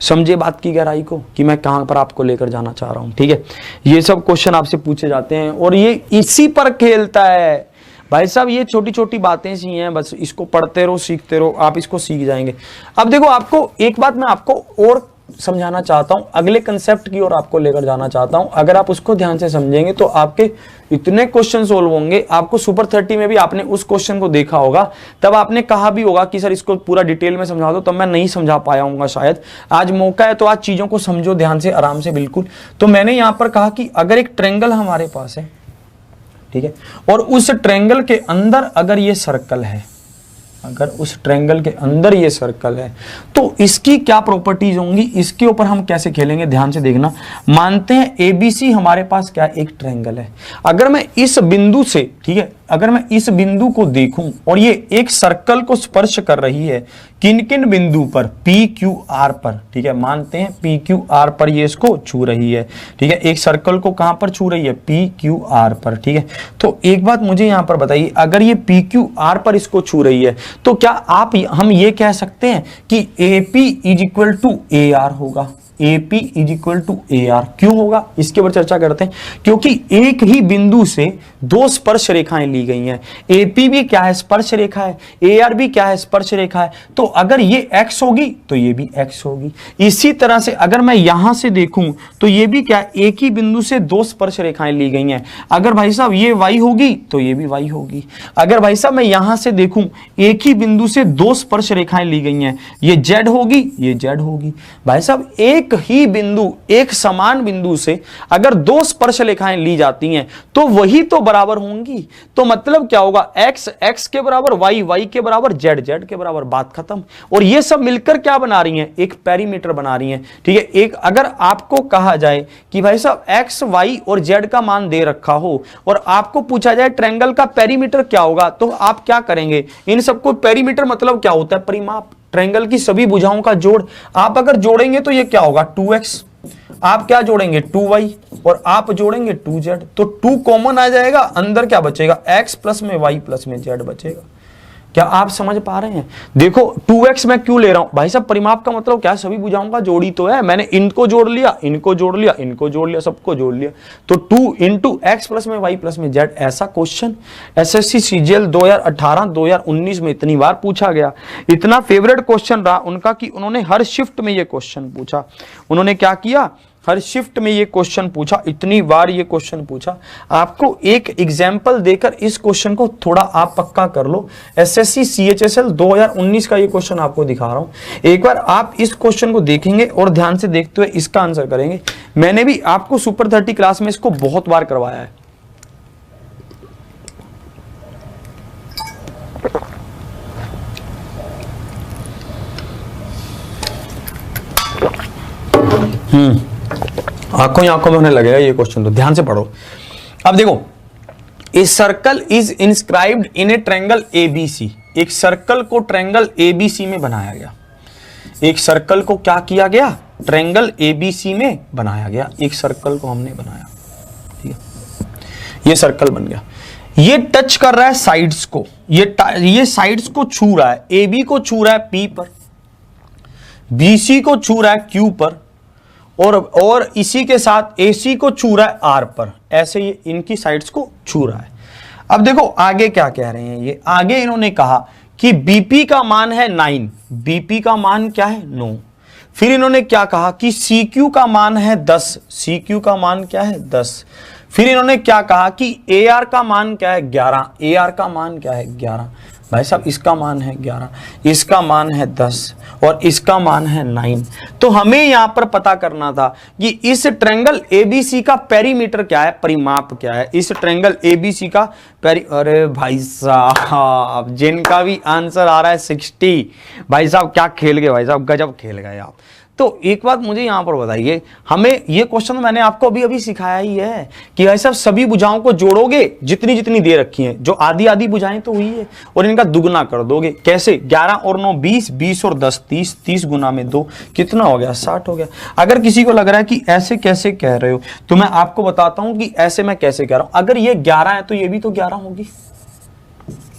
समझे बात की गहराई को कि मैं कहां पर आपको लेकर जाना चाह रहा हूं। ठीक है, ये सब क्वेश्चन आपसे पूछे जाते हैं और ये इसी पर खेलता है भाई साहब। ये छोटी छोटी बातें सी हैं, बस इसको पढ़ते रहो, सीखते रहो, आप इसको सीख जाएंगे। अब देखो, आपको एक बात मैं आपको और समझाना चाहता हूं, अगले कंसेप्ट की ओर आपको लेकर जाना चाहता हूं। अगर आप उसको ध्यान से समझेंगे तो आपके इतने क्वेश्चन सोल्व होंगे। आपको सुपर 30 में भी आपने उस क्वेश्चन को देखा होगा, तब आपने कहा भी होगा कि सर इसको पूरा डिटेल में समझा दो, तब मैं नहीं समझा पाया हूंगा शायद। आज मौका है तो आज चीजों को समझो ध्यान से, आराम से, बिल्कुल। तो मैंने यहां पर कहा कि अगर एक ट्रायंगल हमारे पास है, ठीक है, और उस ट्रायंगल के अंदर अगर ये सर्कल है, अगर उस ट्रायंगल के अंदर ये सर्कल है, तो इसकी क्या प्रॉपर्टीज होंगी, इसके ऊपर हम कैसे खेलेंगे, ध्यान से देखना। मानते हैं एबीसी हमारे पास क्या, एक ट्रायंगल है। अगर मैं इस बिंदु से, ठीक है, अगर मैं इस बिंदु को देखूं और ये एक सर्कल को स्पर्श कर रही है, किन किन बिंदु पर, पी क्यू आर पर, ठीक है, मानते हैं पी क्यू आर पर ये इसको छू रही है। ठीक है, एक सर्कल को कहां पर छू रही है, पी क्यू आर पर। ठीक है, तो एक बात मुझे यहां पर बताइए, अगर ये पी क्यू आर पर इसको छू रही है, तो क्या हम ये कह सकते हैं कि AP is equal to AR होगा। AP is equal to AR क्यों होगा, इसके ऊपर चर्चा करते हैं। क्योंकि एक ही बिंदु से दो स्पर्श रेखाएं ली गई हैं। AP भी क्या है, स्पर्श रेखा है, AR भी क्या है, स्पर्श रेखा है। तो अगर ये X होगी तो ये भी X होगी। इसी तरह से अगर मैं यहां से देखूं तो ये भी क्या है, एक ही बिंदु से दो स्पर्श रेखाएं ली गई हैं। अगर भाई साहब ये Y होगी तो ये भी Y होगी। अगर भाई साहब मैं यहां से देखूं, एक ही बिंदु से दो स्पर्श रेखाएं ली गई हैं, ये Z होगी, ये Z होगी। भाई साहब एक ही बिंदु, एक समान बिंदु से अगर दो स्पर्श रेखाएं ली जाती हैं तो वही तो बराबर होंगी। तो मतलब क्या होगा, x x के बराबर, y y के बराबर, z z के बराबर। बात खत्म। और ये सब मिलकर क्या बना रही हैं, एक पेरीमीटर बना रही हैं। ठीक है, एक अगर आपको कहा जाए कि भाई साहब x y और z का मान दे रखा हो और आपको पूछा जाए ट्रायंगल का पेरीमीटर क्या होगा, तो आप क्या करेंगे, इन सबको पेरीमीटर मतलब क्या होता है, परिमाप। ट्रायंगल की सभी भुजाओं का जोड़ आप अगर जोड़ेंगे तो ये क्या होगा, 2x। आप क्या जोड़ेंगे, 2y, और आप जोड़ेंगे 2z, तो 2 कॉमन आ जाएगा, अंदर क्या बचेगा, x प्लस में y प्लस में z बचेगा। क्या आप समझ पा रहे हैं? देखो 2x मैं क्यों ले रहा हूं भाई साहब, परिमाप का मतलब क्या, सभी भुजाओं का जोड़ी तो है, मैंने इनको जोड़ लिया, इनको जोड़ लिया, इनको जोड़ लिया, सबको जोड़ लिया, तो 2 इंटू एक्स प्लस में वाई प्लस में जेड। ऐसा क्वेश्चन एसएससी सीजीएल 2018 2019 में इतनी बार पूछा गया, इतना फेवरेट क्वेश्चन रहा उनका कि उन्होंने हर शिफ्ट में ये क्वेश्चन पूछा। उन्होंने क्या किया, हर शिफ्ट में ये क्वेश्चन पूछा, इतनी बार ये क्वेश्चन पूछा। आपको एक एग्जाम्पल देकर इस क्वेश्चन को थोड़ा आप पक्का कर लो। एसएससी सीएचएसएल 2019 का ये क्वेश्चन आपको दिखा रहा हूं, एक बार आप इस क्वेश्चन को देखेंगे और ध्यान से देखते हुए इसका आंसर करेंगे। मैंने भी आपको सुपर 30 क्लास में इसको बहुत बार करवाया है। आंखों ही आंखों में होने लगेगा ये क्वेश्चन, तो ध्यान से पढ़ो। अब देखो, ए circle is inscribed in A triangle ABC. एक सर्कल को ट्रायंगल एबीसी में बनाया गया। एक सर्कल को क्या किया गया, ट्रायंगल एबीसी में बनाया गया। एक सर्कल को हमने बनाया, ठीक है, ये सर्कल बन गया। ये टच कर रहा है साइड्स को, ये साइड्स को छू रहा है, एबी को छू रहा है पी पर, बीसी को छू रहा है क्यू पर, और इसी के साथ AC को छू रहा है R पर। ऐसे ये इनकी साइड्स को छू रहा है। अब देखो आगे क्या कह रहे हैं ये, आगे इन्होंने कहा कि BP का मान है 9, BP का मान क्या है 9। फिर इन्होंने क्या कहा कि CQ का मान है 10, CQ का मान क्या है 10। फिर इन्होंने क्या कहा कि AR का मान क्या है 11, AR का मान क्या है 11। भाई साहब इसका मान है 11, इसका मान है 10 और इसका मान है 9। तो हमें यहां पर पता करना था कि इस ट्रायंगल एबीसी का पेरीमीटर क्या है, परिमाप क्या है। इस ट्रायंगल एबीसी का अरे भाई साहब जिनका भी आंसर आ रहा है 60, भाई साहब क्या खेल गए, भाई साहब गजब खेल गए आप। तो एक बात मुझे यहां पर बताइए, हमें ये क्वेश्चन मैंने आपको अभी अभी सिखाया ही है कि भाई साहब सभी भुजाओं को जोड़ोगे, जितनी जितनी दे रखी हैं, जो आधी आधी भुजाएं तो हुई है, और इनका दुगना कर दोगे। कैसे, 11 और 9 20, 20 और 10 30, 30 गुना में 2 कितना हो गया, 60 हो गया। अगर किसी को लग रहा है कि ऐसे कैसे कह रहे हो, तो मैं आपको बताता हूं कि ऐसे मैं कैसे कह रहा हूं। अगर ये 11 है तो ये भी तो 11 होगी,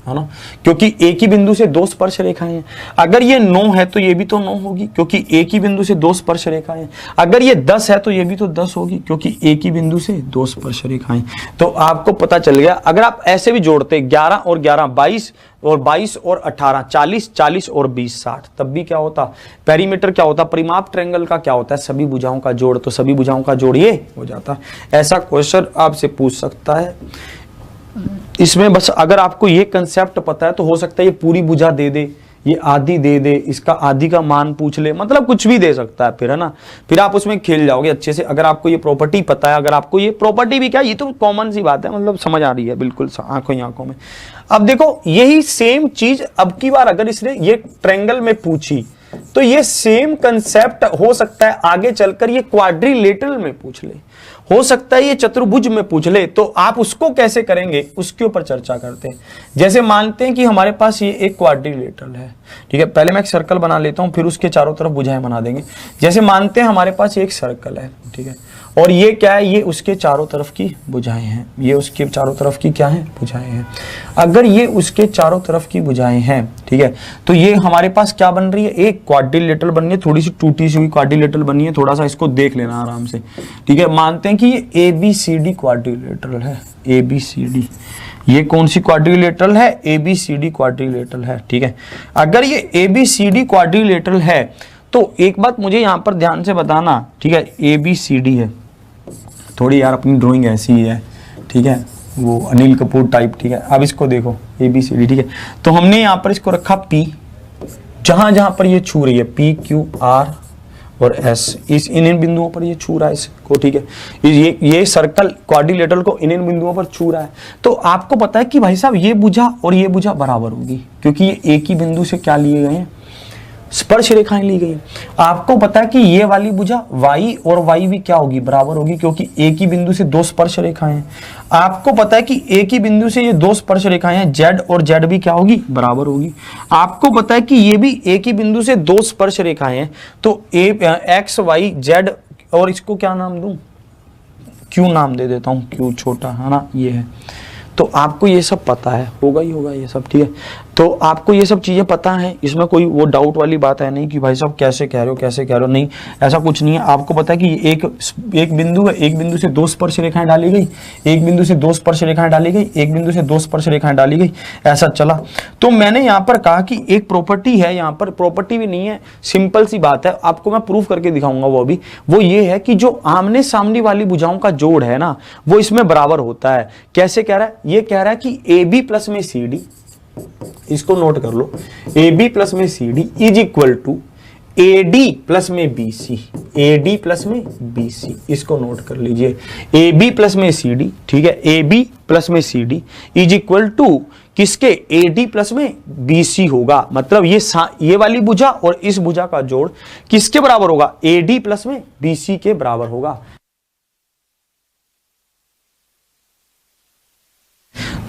है ना, क्योंकि एक ही बिंदु से 2 स्पर्श रेखाएं हैं। अगर ये 9 है तो ये भी तो 9 होगी, क्योंकि एक ही बिंदु से 2 स्पर्श रेखाएं हैं। अगर ये 10 है तो ये भी तो 10 होगी, क्योंकि एक ही बिंदु से 2 स्पर्श रेखाएं। तो आपको पता चल गया। अगर आप ऐसे भी जोड़ते 11 और 11 22 और 22 और 18 40, 40 और 20 60, तब भी क्या होता, पेरीमीटर क्या होता, परिमाप ट्रायंगल का क्या होता है, सभी भुजाओं का जोड़। तो सभी भुजाओं का जोड़ ये हो जाता। ऐसा क्वेश्चन आपसे पूछ सकता है। इसमें बस अगर आपको ये कंसेप्ट पता है तो हो सकता है ये पूरी भुजा दे दे, ये आधी दे दे, इसका आधी का मान पूछ ले, मतलब कुछ भी दे सकता है फिर, है ना। फिर आप उसमें खेल जाओगे अच्छे से। अगर आपको ये प्रॉपर्टी पता है, अगर आपको ये प्रॉपर्टी भी क्या, ये तो कॉमन सी बात है, मतलब समझ आ रही है बिल्कुल आंखों ही आंखों में। अब देखो यही सेम चीज अब की बार अगर इसने ये ट्रायंगल में पूछी तो ये सेम कंसेप्ट हो सकता है आगे चलकर ये क्वाड्रिलेटरल में पूछ ले, हो सकता है ये चतुर्भुज में पूछ ले। तो आप उसको कैसे करेंगे उसके ऊपर चर्चा करते हैं। जैसे मानते हैं कि हमारे पास ये एक क्वाड्रिलेटरल है, ठीक है, पहले मैं एक सर्कल बना लेता हूं, फिर उसके चारों तरफ भुजाएं बना देंगे। जैसे मानते हैं हमारे पास एक सर्कल है, ठीक है, और ये क्या है, ये उसके चारों तरफ की भुजाएं हैं, ये उसके चारों तरफ की क्या है, भुजाएं हैं। अगर ये उसके चारों तरफ की भुजाएं हैं, ठीक है, तो ये हमारे पास क्या बन रही है, एक क्वाड्रिलेटरल बन रही है, थोड़ी सी टूटी सी हुई क्वाड्रिलेटरल बनी है। थोड़ा सा इसको देख लेना आराम से, ठीक है। मानते हैं कि ये ABCD क्वाड्रिलेटरल है, ABCD, ये कौन सी क्वाड्रिलेटरल है, ABCD क्वाड्रिलेटरल है, ठीक है। अगर ये ABCD क्वाड्रिलेटरल है तो एक बात मुझे यहां पर ध्यान से बताना, ठीक है, ABCD है, थोड़ी यार अपनी ड्राइंग ऐसी ही है, ठीक है, वो अनिल कपूर टाइप, ठीक है। अब इसको देखो ABCD, ठीक है, तो हमने यहाँ पर इसको रखा P, जहां जहां पर ये छू रही है P Q R और S, इस इन बिंदुओं पर ये छू रहा है इसको, ठीक है। ये सर्कल क्वाड्रिलेटरल को इन बिंदुओं पर छू रहा है। तो आपको पता है कि भाई साहब ये भुजा और ये भुजा बराबर होगी, क्योंकि ये एक ही बिंदु से क्या लिए गए हैं, स्पर्श रेखाएं ली गई। आपको पता है कि ये वाली भुजा y और y भी क्या होगी, बराबर होगी, क्योंकि एक ही बिंदु से 2 स्पर्श रेखाएं हैं। आपको पता है कि एक ही बिंदु से ये 2 स्पर्श रेखाएं हैं, z और z भी क्या होगी, बराबर होगी। आपको पता है कि ये भी एक ही बिंदु से 2 स्पर्श रेखाएं हैं, तो x y z, और इसको क्या नाम दूं, q नाम दे देता हूं, q छोटा, है ना, ये है। तो आपको ये सब पता है, होगा ही होगा ये सब, ठीक है। तो आपको ये सब चीजें पता है, इसमें कोई वो डाउट वाली बात है नहीं कि भाई साहब कैसे कह रहे हो, नहीं ऐसा कुछ नहीं है। आपको पता है कि एक बिंदु है, एक बिंदु से 2 स्पर्श रेखाएं डाली गई, एक बिंदु से 2 स्पर्श रेखाएं डाली गई, एक बिंदु से 2 स्पर्श रेखाएं डाली गई, ऐसा चला। तो मैंने यहाँ पर कहा कि एक प्रॉपर्टी है, यहाँ पर प्रॉपर्टी भी नहीं है, सिंपल सी बात है, आपको मैं प्रूफ करके दिखाऊंगा। वो ये है कि जो आमने सामने वाली भुजाओं का जोड़ है ना, वो इसमें बराबर होता है। कैसे कह रहा है? ये कह रहा है कि AB प्लस में CD, इसको नोट कर लो, AB प्लस में CD is equal to AD plus में BC, AD प्लस में BC, इसको नोट कर लीजिए। AB प्लस में CD, ठीक है, AB प्लस में CD इज इक्वल टू किसके? AD प्लस में BC होगा। मतलब ये वाली भुजा और इस भुजा का जोड़ किसके बराबर होगा? AD प्लस में BC के बराबर होगा।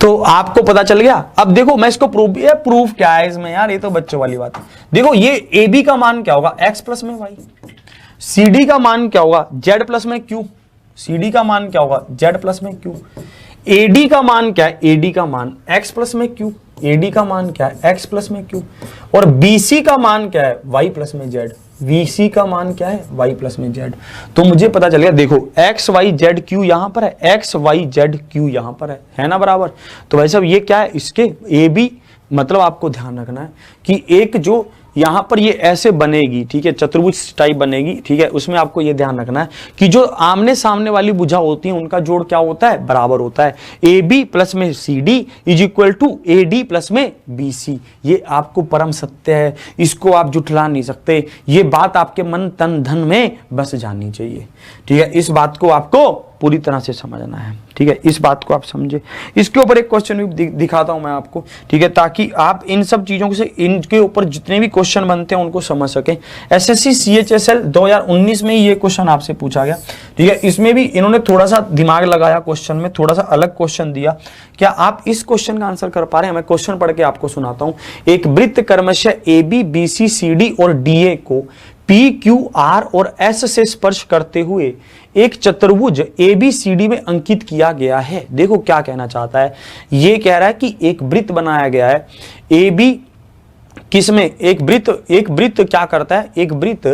तो आपको पता चल गया। अब देखो मैं इसको प्रूफ क्या है इसमें यार, ये तो बच्चों वाली बात है। देखो ये AB का मान क्या होगा? X प्लस में Y। CD का मान क्या होगा? Z प्लस में Q। CD का मान क्या होगा? Z प्लस में Q। AD का मान क्या है? AD का मान X प्लस में Q। AD का मान क्या है? X प्लस में Q। और BC का मान क्या है? Y प्लस में Z। VC का मान क्या है? Y प्लस में Z। तो मुझे पता चल गया, देखो X Y Z Q यहां पर है, X Y Z Q यहां पर है ना बराबर। तो भाई साहब ये क्या है? इसके AB, मतलब आपको ध्यान रखना है कि एक जो यहां पर ये ऐसे बनेगी, ठीक है, चतुर्भुज टाइप बनेगी, ठीक है, उसमें आपको ये ध्यान रखना है कि जो आमने सामने वाली भुजा होती है उनका जोड़ क्या होता है? बराबर होता है। AB प्लस में CD is equal to AD plus में BC। ये आपको परम सत्य है, इसको आप जुटला नहीं सकते। ये बात आपके मन तन धन में बस जानी चाहिए, ठीक है। इस बात को आपको पूरी तरह से समझना है, ठीक है, इस बात को आप समझे। इसके ऊपर एक क्वेश्चन भी दिखाता हूं मैं आपको, ठीक है, ताकि आप इन सब चीजों से, इनके ऊपर जितने भी क्वेश्चन बनते हैं उनको समझ सकें। SSC CHSL 2019 में ये क्वेश्चन आपसे पूछा गया, ठीक है। इसमें भी इन्होंने थोड़ा सा दिमाग लगाया, क्वेश्चन में थोड़ा सा अलग क्वेश्चन दिया। क्या आप इस क्वेश्चन का आंसर कर पा रहे हैं? मैं क्वेश्चन पढ़ के आपको सुनाता हूं। एक वृत्त क्रमशः AB BC CD और DA को P Q R और S से स्पर्श करते हुए एक चतुर्भुज ABCD में अंकित किया गया है। देखो क्या कहना चाहता है, ये कह रहा है कि एक वृत्त बनाया गया है AB, किसमें? एक वृत्त क्या करता है? एक वृत्त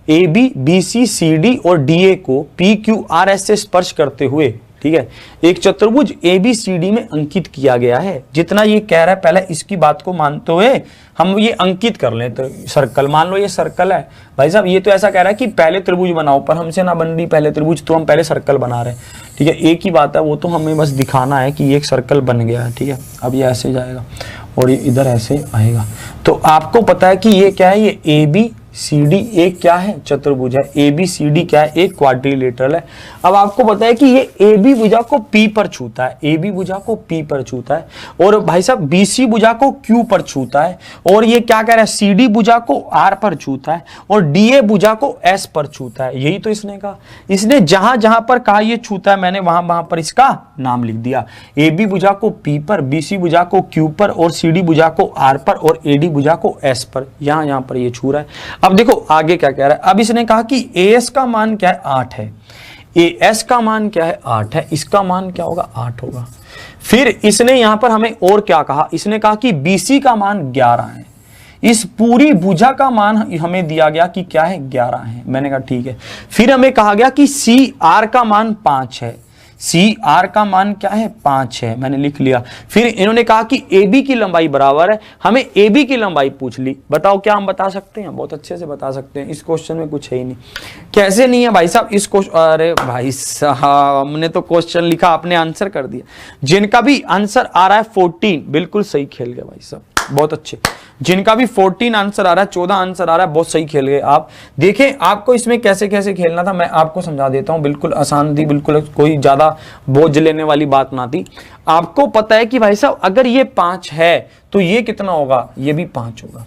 AB BC CD और DA को P Q R S से स्पर्श करते हुए, ठीक है, एक चतुर्भुज ABCD में अंकित किया गया है। जितना ये कह रहा है, पहले इसकी बात को मानते हुए हम ये अंकित कर लें। तो सर्कल मान लो, ये सर्कल है भाई साहब। ये तो ऐसा कह रहा है कि पहले त्रिभुज बनाओ, पर हमसे ना बन रही पहले त्रिभुज, तो हम पहले सर्कल बना रहे हैं, ठीक है। एक ही बात है, वो तो हमें बस दिखाना है कि एक सर्कल बन गया है, ठीक है। अब ये ऐसे जाएगा और ये इधर ऐसे आएगा। तो आपको पता है कि ये क्या है? ये ABCD एक क्या है? चतुर्भुज है। ABCD क्या है? एक क्वाड्रिलेटरल है। अब आपको पता है कि ये AB भुजा को P पर छूता है, AB भुजा को P पर छूता है, और भाई साहब BC भुजा को Q पर छूता है, और ये क्या कह रहा है? CD भुजा को R पर छूता है, और DA भुजा को S पर छूता है। यही तो इसने कहा। इसने जहां जहां पर कहा ये छूता है, मैंने वहां वहां पर इसका नाम लिख दिया। AB भुजा को P पर, BC भुजा को Q पर, और CD भुजा को R पर, और AD भुजा को S पर। यहां पर ये छू रहा है। अब देखो आगे क्या कह रहा है। अब इसने कहा कि AS का मान क्या है? 8 है। AS का मान क्या है? 8 है। इसका मान क्या होगा? 8 होगा। फिर इसने यहां पर हमें और क्या कहा? इसने कहा कि BC का मान 11 है। इस पूरी भुजा का मान हमें दिया गया कि क्या है? 11 है। मैंने कहा ठीक है। फिर हमें कहा गया कि CR का मान 5 है। CR का मान क्या है? 5 है। मैंने लिख लिया। फिर इन्होंने कहा कि AB की लंबाई बराबर है। हमें AB की लंबाई पूछ ली। बताओ क्या हम बता सकते हैं? बहुत अच्छे से बता सकते हैं। इस क्वेश्चन में कुछ है ही नहीं। कैसे नहीं है भाई साहब? इस क्वेश्चन, अरे भाई साहब हमने तो क्वेश्चन लिखा, आपने आंसर कर दिया। जिनका भी आंसर आ रहा है 14, बिल्कुल सही खेल गए भाई साहब, बहुत अच्छे। जिनका भी 14 आंसर आ रहा है, 14 आंसर आ रहा है, बहुत सही खेल गए आप। देखें आपको इसमें कैसे कैसे खेलना था, मैं आपको समझा देता हूं। बिल्कुल आसान थी, बिल्कुल कोई ज्यादा बोझ लेने वाली बात ना थी। आपको पता है कि भाई साहब अगर ये 5 है तो ये कितना होगा? ये भी 5 होगा।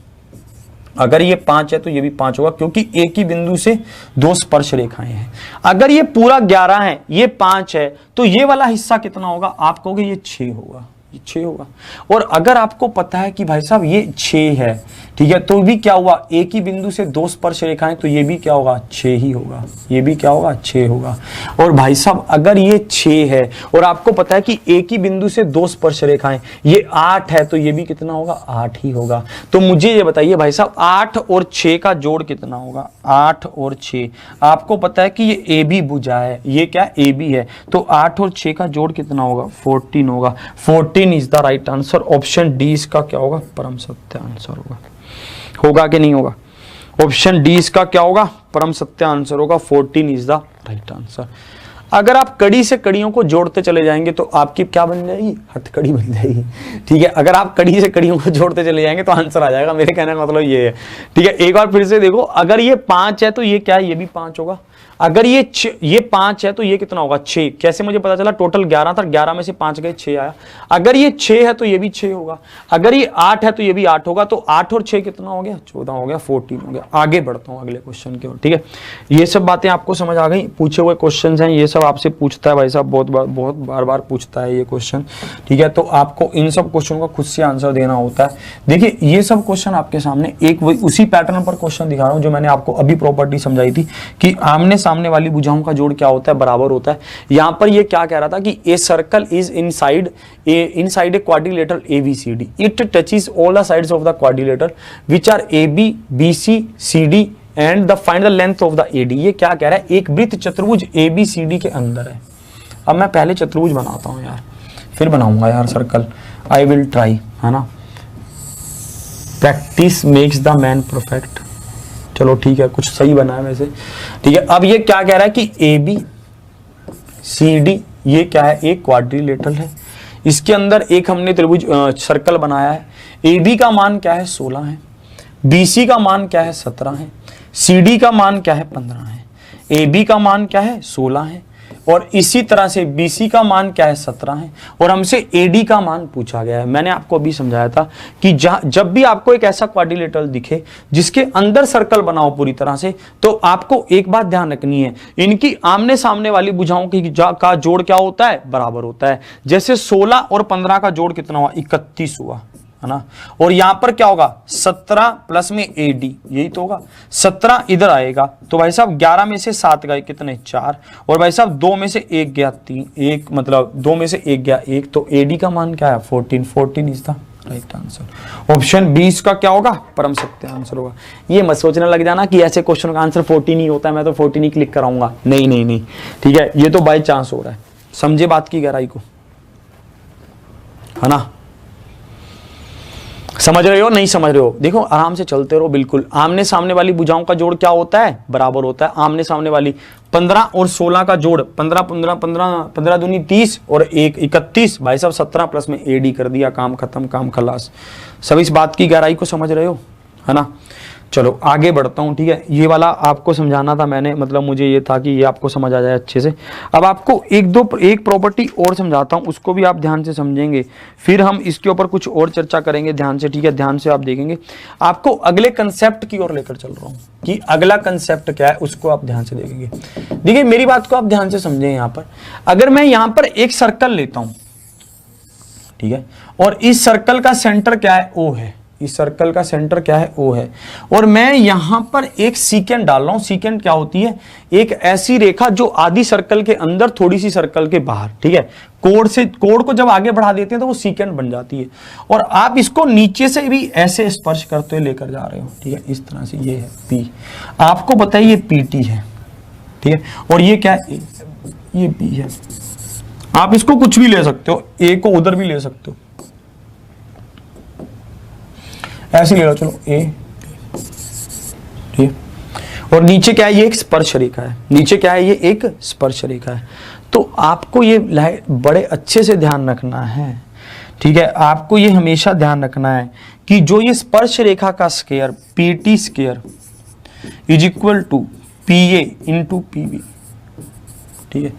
अगर ये 5 है तो ये भी 5 होगा, क्योंकि एक ही बिंदु से 2 स्पर्श रेखाएं हैं। अगर ये पूरा 11 है, ये 5 है, तो ये वाला हिस्सा कितना होगा? आप कहोगे ये 6 होगा। 6 होगा। और अगर आपको पता है कि भाई साहब ये 6 है, ठीक है, तो भी क्या हुआ, एक ही बिंदु से 2 स्पर्श रेखाएं, तो ये भी क्या होगा, 6 ही होगा, ये भी क्या होगा, 6 होगा। और भाई साहब अगर ये 6 है और आपको पता है कि एक ही बिंदु से 2 स्पर्श रेखाएं, ये 8 है, तो ये भी कितना होगा, 8 ही होगा। तो मुझे ये बताइए भाई साहब 8 और 6 का जोड़ कितना होगा, 8 और 6, आपको पता है कि ये ए बी भुजा है, ये क्या ए बी है, तो 8 और 6 का जोड़ कितना होगा, 14 होगा। 14 is the right answer. Option D इसका क्या होगा, परम सत्य आंसर होगा। होगा कि नहीं होगा, ऑप्शन डी इसका क्या होगा, परम सत्य आंसर होगा। 14 इज द राइट आंसर। अगर आप कड़ी से कड़ियों को जोड़ते चले जाएंगे तो आपकी क्या बन जाएगी, हथकड़ी बन जाएगी, ठीक है। अगर आप कड़ी से कड़ियों को जोड़ते चले जाएंगे तो आंसर आ जाएगा, मेरे कहने का मतलब ये है, ठीक है। एक बार फिर से देखो, अगर ये 5 है तो ये क्या है, ये भी 5 होगा। अगर ये 5 है तो ये कितना होगा, 6। कैसे मुझे पता चला, टोटल 11 था, 11 में से 5 गए, 6 आया। अगर ये 6 है तो ये भी 6 होगा। अगर ये 8 है तो ये भी 8 होगा। तो 8 और 6 कितना हो गया, 14 हो गया, 14 हो गया। आगे बढ़ता हूं अगले क्वेश्चन की ओर, ठीक है। ये सब बातें आपको समझ आ गई, पूछे हुए क्वेश्चन हैं, ये सब आपसे पूछता है भाई साहब, बहुत बार पूछता है ये क्वेश्चन, ठीक है। तो आपको इन सब क्वेश्चन का खुद से आंसर देना होता है। देखिए ये सब क्वेश्चन आपके सामने एक उसी पैटर्न पर क्वेश्चन दिखा रहा हूं जो मैंने आपको अभी प्रॉपर्टी समझाई थी कि आमने सामने वाली भुजाओं का जोड़ क्या होता है, बराबर होता है। यहां पर ये क्या कह रहा था कि a circle is inside a quadrilateral ABCD, it touches all the sides of the quadrilateral which are AB BC CD and the find the length of the AD। ये क्या कह रहा है, एक वृत्त चतुर्भुज ABCD के अंदर है। अब मैं पहले चतुर्भुज बनाता हूं यार, फिर बनाऊंगा यार सर्कल, आई विल ट्राई, है ना। Practice makes the man perfect. चलो ठीक है, कुछ सही बना है वैसे, ठीक है। अब ये क्या कह रहा है कि ABCD ये क्या है, एक क्वाड्रिलेटरल है, इसके अंदर एक हमने त्रिभुज सर्कल बनाया है। AB का मान क्या है, 16 है, BC का मान क्या है, 17 है, CD का मान क्या है, 15 है, AB का मान क्या है, 16 है, और इसी तरह से BC का मान क्या है, 17 है, और हमसे AD का मान पूछा गया है। मैंने आपको अभी समझाया था कि जब भी आपको एक ऐसा क्वाड्रिलेटरल दिखे जिसके अंदर सर्कल बनाओ पूरी तरह से, तो आपको एक बात ध्यान रखनी है, इनकी आमने सामने वाली भुजाओं का जोड़ क्या होता है, बराबर होता है। जैसे 16 और 15 का जोड़ कितना हुआ, 31 हुआ, है ना। और यहां पर क्या होगा, 17 प्लस में AD, यही तो होगा। 17 इधर आएगा तो भाई साहब 11 में से 7 गए कितने, 4, और भाई साहब 2 में से 1 गया 3, एक मतलब 2 में से 1 गया 1, तो AD का मान क्या है, 14 is the right answer. Option B इसका क्या होगा, परम सत्य आंसर होगा। ये मत सोचने लग जाना कि ऐसे क्वेश्चन का आंसर 14 ही होता है, मैं तो 14 ही क्लिक कराऊंगा, नहीं, ठीक है, ये तो बाय चांस हो रहा है। समझे बात की गहराई को, है ना। समझ रहे हो, नहीं समझ रहे हो, देखो आराम से चलते रहो, बिल्कुल। आमने सामने वाली भुजाओं का जोड़ क्या होता है, बराबर होता है। आमने सामने वाली 15 और 16 का जोड़ 15 दूनी 30 और 1 31, भाई साहब 17 प्लस में AD कर दिया, काम खत्म, काम खलास। सब इस बात की गहराई को समझ रहे हो, है ना। चलो आगे बढ़ता हूं, ठीक है। ये वाला आपको समझाना था मैंने, मतलब मुझे ये था कि ये आपको समझ आ जाए अच्छे से। अब आपको एक प्रॉपर्टी और समझाता हूं, उसको भी आप ध्यान से समझेंगे, फिर हम इसके ऊपर कुछ और चर्चा करेंगे ध्यान से, ठीक है। ध्यान से आप देखेंगे, आपको अगले कंसेप्ट की ओर लेकर चल रहा हूं कि अगला कंसेप्ट क्या है, उसको आप ध्यान से देखेंगे। देखिए मेरी बात को आप ध्यान से समझें। यहां पर अगर मैं यहां पर एक सर्कल लेता हूं, ठीक है, और इस सर्कल का सेंटर क्या है, O है, इस सर्कल का सेंटर क्या है, O है, और मैं यहां पर एक सीकेंट डाल रहा हूं। सीकेंट क्या होती है, एक ऐसी रेखा जो आधी सर्कल के अंदर, थोड़ी सी सर्कल के बाहर, ठीक है। कोण को जब आगे बढ़ा देते हैं तो वो सीकेंट बन जाती है, और आप इसको नीचे से भी ऐसे स्पर्श करते हुए लेकर जा रहे हो, ठीक है, इस तरह से। ये है P, आपको पता है ये PT है, ठीक है, और ये क्या है, ये B है। आप इसको कुछ भी ले सकते हो, A को उधर भी ले सकते हो, ऐसे ले लो, चलो A, ठीक है। और नीचे क्या है, ये एक स्पर्श रेखा है, नीचे क्या है, ये एक स्पर्श रेखा है। तो आपको ये बड़े अच्छे से ध्यान रखना है, ठीक है। आपको ये हमेशा ध्यान रखना है कि जो ये स्पर्श रेखा का square PT square is equal to PA into PB, ठीक है।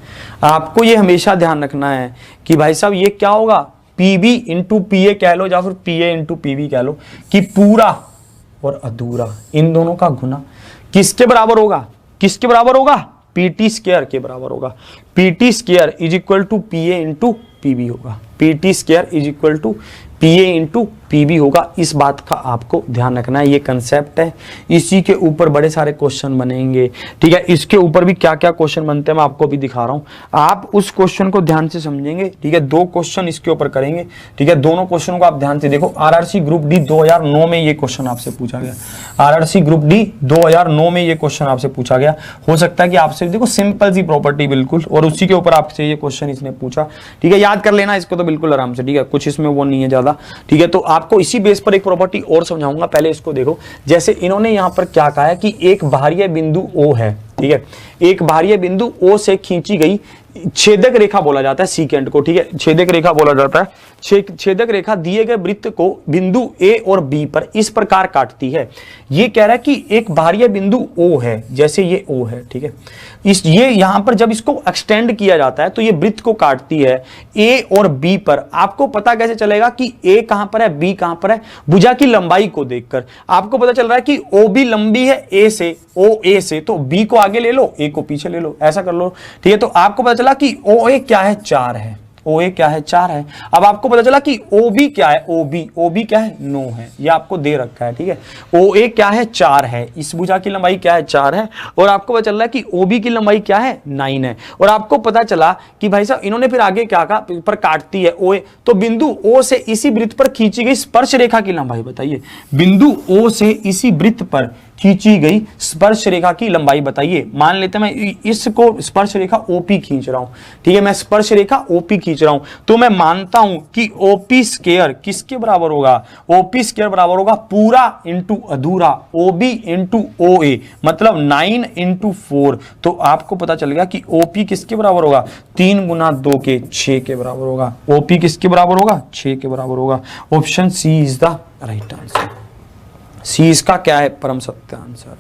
आपको ये हमेशा ध्यान रखना है कि भाई साहब ये क्या होगा, PB इंटू PA कह लो, या फिर PA इंटू PB कह लो, कि पूरा और अधूरा इन दोनों का गुना किसके बराबर होगा, किसके बराबर होगा, PT स्क्वायर के बराबर होगा। PT square is equal to PA into PB होगा। PT square is equal to PA into PB होगा। इस बात का आपको ध्यान रखना है, ये कंसेप्ट है, इसी के ऊपर बड़े सारे क्वेश्चन बनेंगे, ठीक है। इसके ऊपर भी क्या क्या क्वेश्चन बनते हैं मैं आपको भी दिखा रहा हूं, आप उस क्वेश्चन को ध्यान से समझेंगे, ठीक है। 2 क्वेश्चन इसके ऊपर करेंगे, ठीक है। दोनों क्वेश्चनों को आप ध्यान से देखो। आरआरसी ग्रुप डी 2009 में ये क्वेश्चन आपसे पूछा गया, आरआरसी ग्रुप डी 2009 में ये क्वेश्चन आपसे पूछा गया। हो सकता है कि आपसे देखो सिंपल सी प्रॉपर्टी बिल्कुल, और उसी के ऊपर आपसे ये क्वेश्चन इसने पूछा, ठीक है। याद कर लेना इसको तो बिल्कुल आराम से, ठीक है, कुछ इसमें वो नहीं है ज्यादा, ठीक है। तो आपको इसी बेस पर एक प्रॉपर्टी और समझाऊंगा, पहले इसको देखो। जैसे इन्होंने यहां पर क्या कहा है कि एक बाहरी बिंदु O है, ठीक है, एक बाहरी बिंदु O से खींची गई छेदक रेखा बोला जाता है सीकेंड को, ठीक है, छेदक रेखा बोला जाता है। छेदक रेखा दिए गए वृत्त को बिंदु A और B पर इस प्रकार काटती है। ये कह रहा है कि एक बाहरी बिंदु O है, जैसे ये O है, ठीक है, ये यहां पर जब इसको एक्सटेंड किया जाता है तो ये वृत्त को काटती है A और B पर। आपको पता कैसे चलेगा कि A कहां पर है, B कहां पर है? भुजा की लंबाई को देखकर आपको पता चल रहा है कि OB लंबी है A से, OA से, तो B को आगे ले लो, A को पीछे ले लो, ऐसा कर लो, ठीक है। तो आपको पता चला कि OA क्या है, 4 है, OA क्या है, 4 है। अब आपको पता चला कि OB क्या है, OB क्या है, 9 है, ये आपको दे रखा है, ठीक है। OA क्या है, 4 है, इस भुजा की लंबाई क्या है, 4 है, और आपको पता चल रहा है कि OB की लंबाई क्या है, 9 है। और आपको पता चला कि भाई साहब इन्होंने फिर आगे क्या कहा, पर काटती है OA, तो बिंदु O से इसी वृत्त पर खींची गई स्पर्श रेखा की लंबाई बताइए। बिंदु O से इसी वृत्त पर खींची गई स्पर्श रेखा की लंबाई बताइए। मान लेते हैं मैं इसको स्पर्श रेखा OP खींच रहा हूं, ठीक है, मैं स्पर्श रेखा OP खींच रहा हूं, तो मैं मानता हूं कि OP स्क्वायर किसके बराबर होगा, OP स्क्वायर बराबर होगा पूरा इंटू अधूरा OB इंटू OA, मतलब 9 इंटू 4। तो आपको पता चल गया कि OP किसके बराबर होगा, 3 गुना 2 के 6 के बराबर होगा। OP किसके बराबर होगा, 6 के बराबर होगा। Option C is the right answer. C इसका क्या है, परम सत्य आंसर।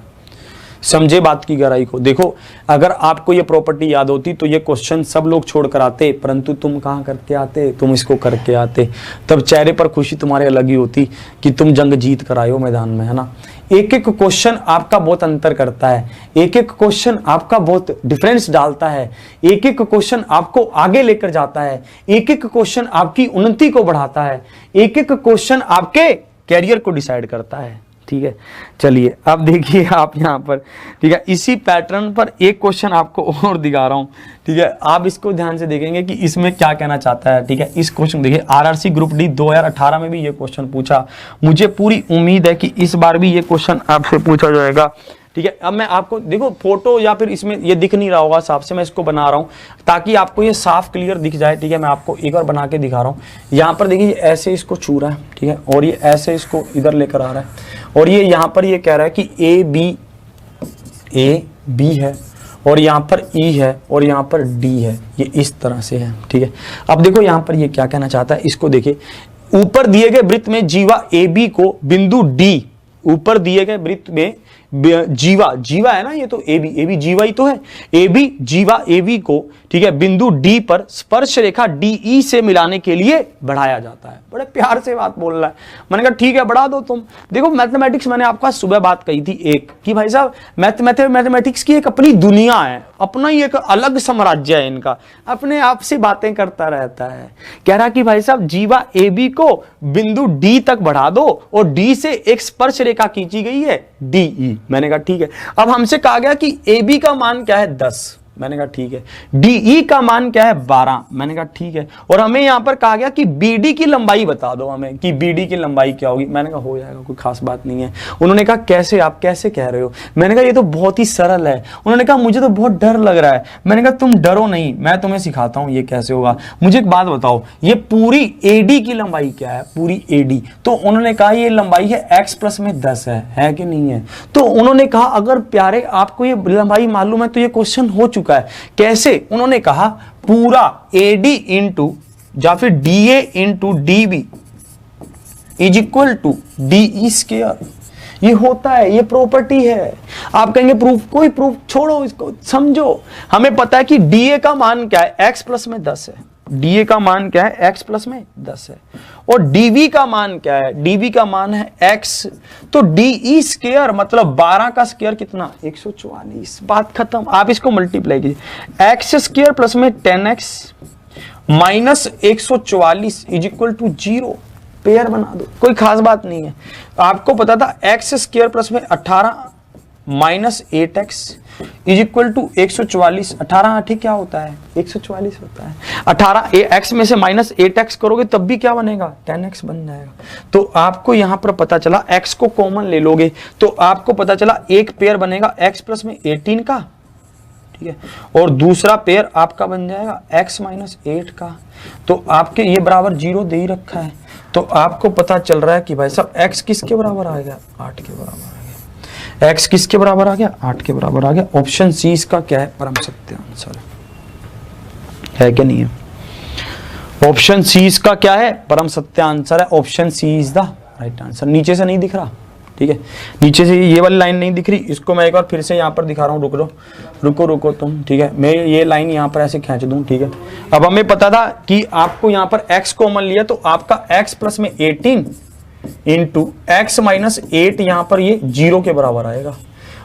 समझे बात की गहराई को। देखो अगर आपको ये प्रॉपर्टी याद होती तो ये क्वेश्चन सब लोग छोड़ कर आते, परंतु तुम कहां करके आते, तुम इसको करके आते, तब चेहरे पर खुशी तुम्हारे अलग ही होती कि तुम जंग जीत कर आए हो मैदान में, है ना। एक एक क्वेश्चन आपका बहुत अंतर करता है, एक एक क्वेश्चन आपका बहुत डिफरेंस डालता है, एक एक क्वेश्चन आपको आगे लेकर जाता है, एक एक क्वेश्चन आपकी उन्नति को बढ़ाता है, एक एक क्वेश्चन आपके कैरियर को डिसाइड करता है, ठीक है। चलिए अब देखिए आप यहां पर, ठीक है, इसी पैटर्न पर एक क्वेश्चन आपको और दिखा रहा हूं, ठीक है। आप इसको ध्यान से देखेंगे कि इसमें क्या कहना चाहता है, ठीक है। इस क्वेश्चन देखिए, आरआरसी ग्रुप डी 2018 में भी ये क्वेश्चन पूछा, मुझे पूरी उम्मीद है कि इस बार भी ये क्वेश्चन आपसे पूछा जाएगा, ठीक है। अब मैं आपको देखो फोटो या फिर इसमें ये दिख नहीं रहा होगा साफ से, मैं इसको बना रहा हूं ताकि आपको ये साफ क्लियर दिख जाए, ठीक है। मैं आपको एक और बना के दिखा रहा हूं। यहां पर देखिए ऐसे इसको छू रहा है, ठीक है, और ये ऐसे इसको इधर लेकर आ रहा है, और ये यहां पर ये कह रहा है कि ए बी है, और यहां पर ई है, और यहां पर डी है, ये इस तरह से है, ठीक है। अब देखो यहां पर ये क्या कहना चाहता है, इसको देखिए। ऊपर दिए गए वृत्त में जीवा AB को बिंदु D, ऊपर दिए गए वृत्त में जीवा है ना, ये तो AB जीवा ही तो है, AB जीवा AB को, ठीक है, बिंदु D पर स्पर्श रेखा DE से मिलाने के लिए बढ़ाया जाता है। बड़े प्यार से बात बोल रहा है। मैंने कहा ठीक है बढ़ा दो तुम। देखो मैथमेटिक्स, मैंने आपको सुबह बात कही थी एक कि भाई साहब मैथमेटिक्स की एक अपनी दुनिया है, अपना ही एक अलग साम्राज्य है इनका, अपने आप से बातें करता रहता है। कह रहा कि भाई साहब जीवा AB को बिंदु D तक बढ़ा दो और D से एक स्पर्श रेखा खींची गई है DE। मैंने कहा ठीक है। अब हमसे कहा गया कि AB का मान क्या है 10, मैंने कहा ठीक है। DE का मान क्या है 12, मैंने कहा ठीक है। और हमें यहां पर कहा गया कि BD की लंबाई बता दो हमें कि BD की लंबाई क्या होगी, मैंने कहा हो जाएगा, कोई खास बात नहीं है। उन्होंने कहा कैसे, आप कैसे कह रहे हो, मैंने कहा ये तो बहुत ही सरल है। उन्होंने कहा मुझे तो बहुत डर लग रहा है, मैंने कहा तुम डरो नहीं, मैं तुम्हें सिखाता हूं ये कैसे होगा। मुझे एक बात बताओ, ये पूरी AD की लंबाई क्या है, पूरी AD, तो उन्होंने कहा ये लंबाई है x प्लस में 10 है कि नहीं है। तो उन्होंने कहा अगर प्यारे आपको ये लंबाई मालूम है तो ये क्वेश्चन हो चुका है। कैसे, उन्होंने कहा पूरा AD इंटू या फिर DA into DB is equal to DE square. ये होता है, ये प्रॉपर्टी है। आप कहेंगे प्रूफ, कोई प्रूफ छोड़ो, इसको समझो। हमें पता है कि DA का मान क्या है, x प्लस में 10 है। DA का मान क्या है, x प्लस में 10 है। और DB का मान क्या है, DB का मान है x। तो DE स्क्वायर मतलब 12 का स्क्वायर कितना, 144। बात खत्म। आप इसको मल्टीप्लाई कीजिए, x स्क्वायर प्लस में 10x -144 is equal to 0, pair बना दो, कोई खास बात नहीं है। आपको पता था एक्स स्क्वायर प्लस में 18 minus 8x is equal to 144। 18 8 क्या होता है? 144 होता है। 18 x में से माइनस 8x करोगे तब भी क्या बनेगा? 10x बन जाएगा। तो आपको यहां पर पता चला x को कॉमन ले लोगे तो आपको पता चला एक पेयर बनेगा x प्लस में 18 का, ठीक है, और दूसरा पेयर आपका बन जाएगा x माइनस 8 का। तो आपके ये बराबर 0 दे ही रखा है, तो आपको पता चल रहा है कि भाई साहब x किसके बराबर आ गया? 8 के बराबर आ गया। x किसके बराबर आ गया? 8 के बराबर आ गया। ऑप्शन सी इसका क्या है? परम सत्य आंसर है क्या? नहीं है? ऑप्शन सी इसका क्या है? परम सत्य आंसर है। Option C is the right answer. नीचे से नहीं दिख रहा, ठीक है, नीचे से ये वाली लाइन नहीं दिख रही, इसको मैं एक बार फिर से यहाँ पर दिखा रहा हूँ। रुको तुम, ठीक है, मैं ये लाइन यहाँ पर ऐसे खींच दूं, ठीक है। अब हमें पता था कि आपको यहाँ पर x कॉमन लिया तो आपका x प्लस में 18 इंटू x माइनस 8 यहाँ पर ये 0 के बराबर आएगा,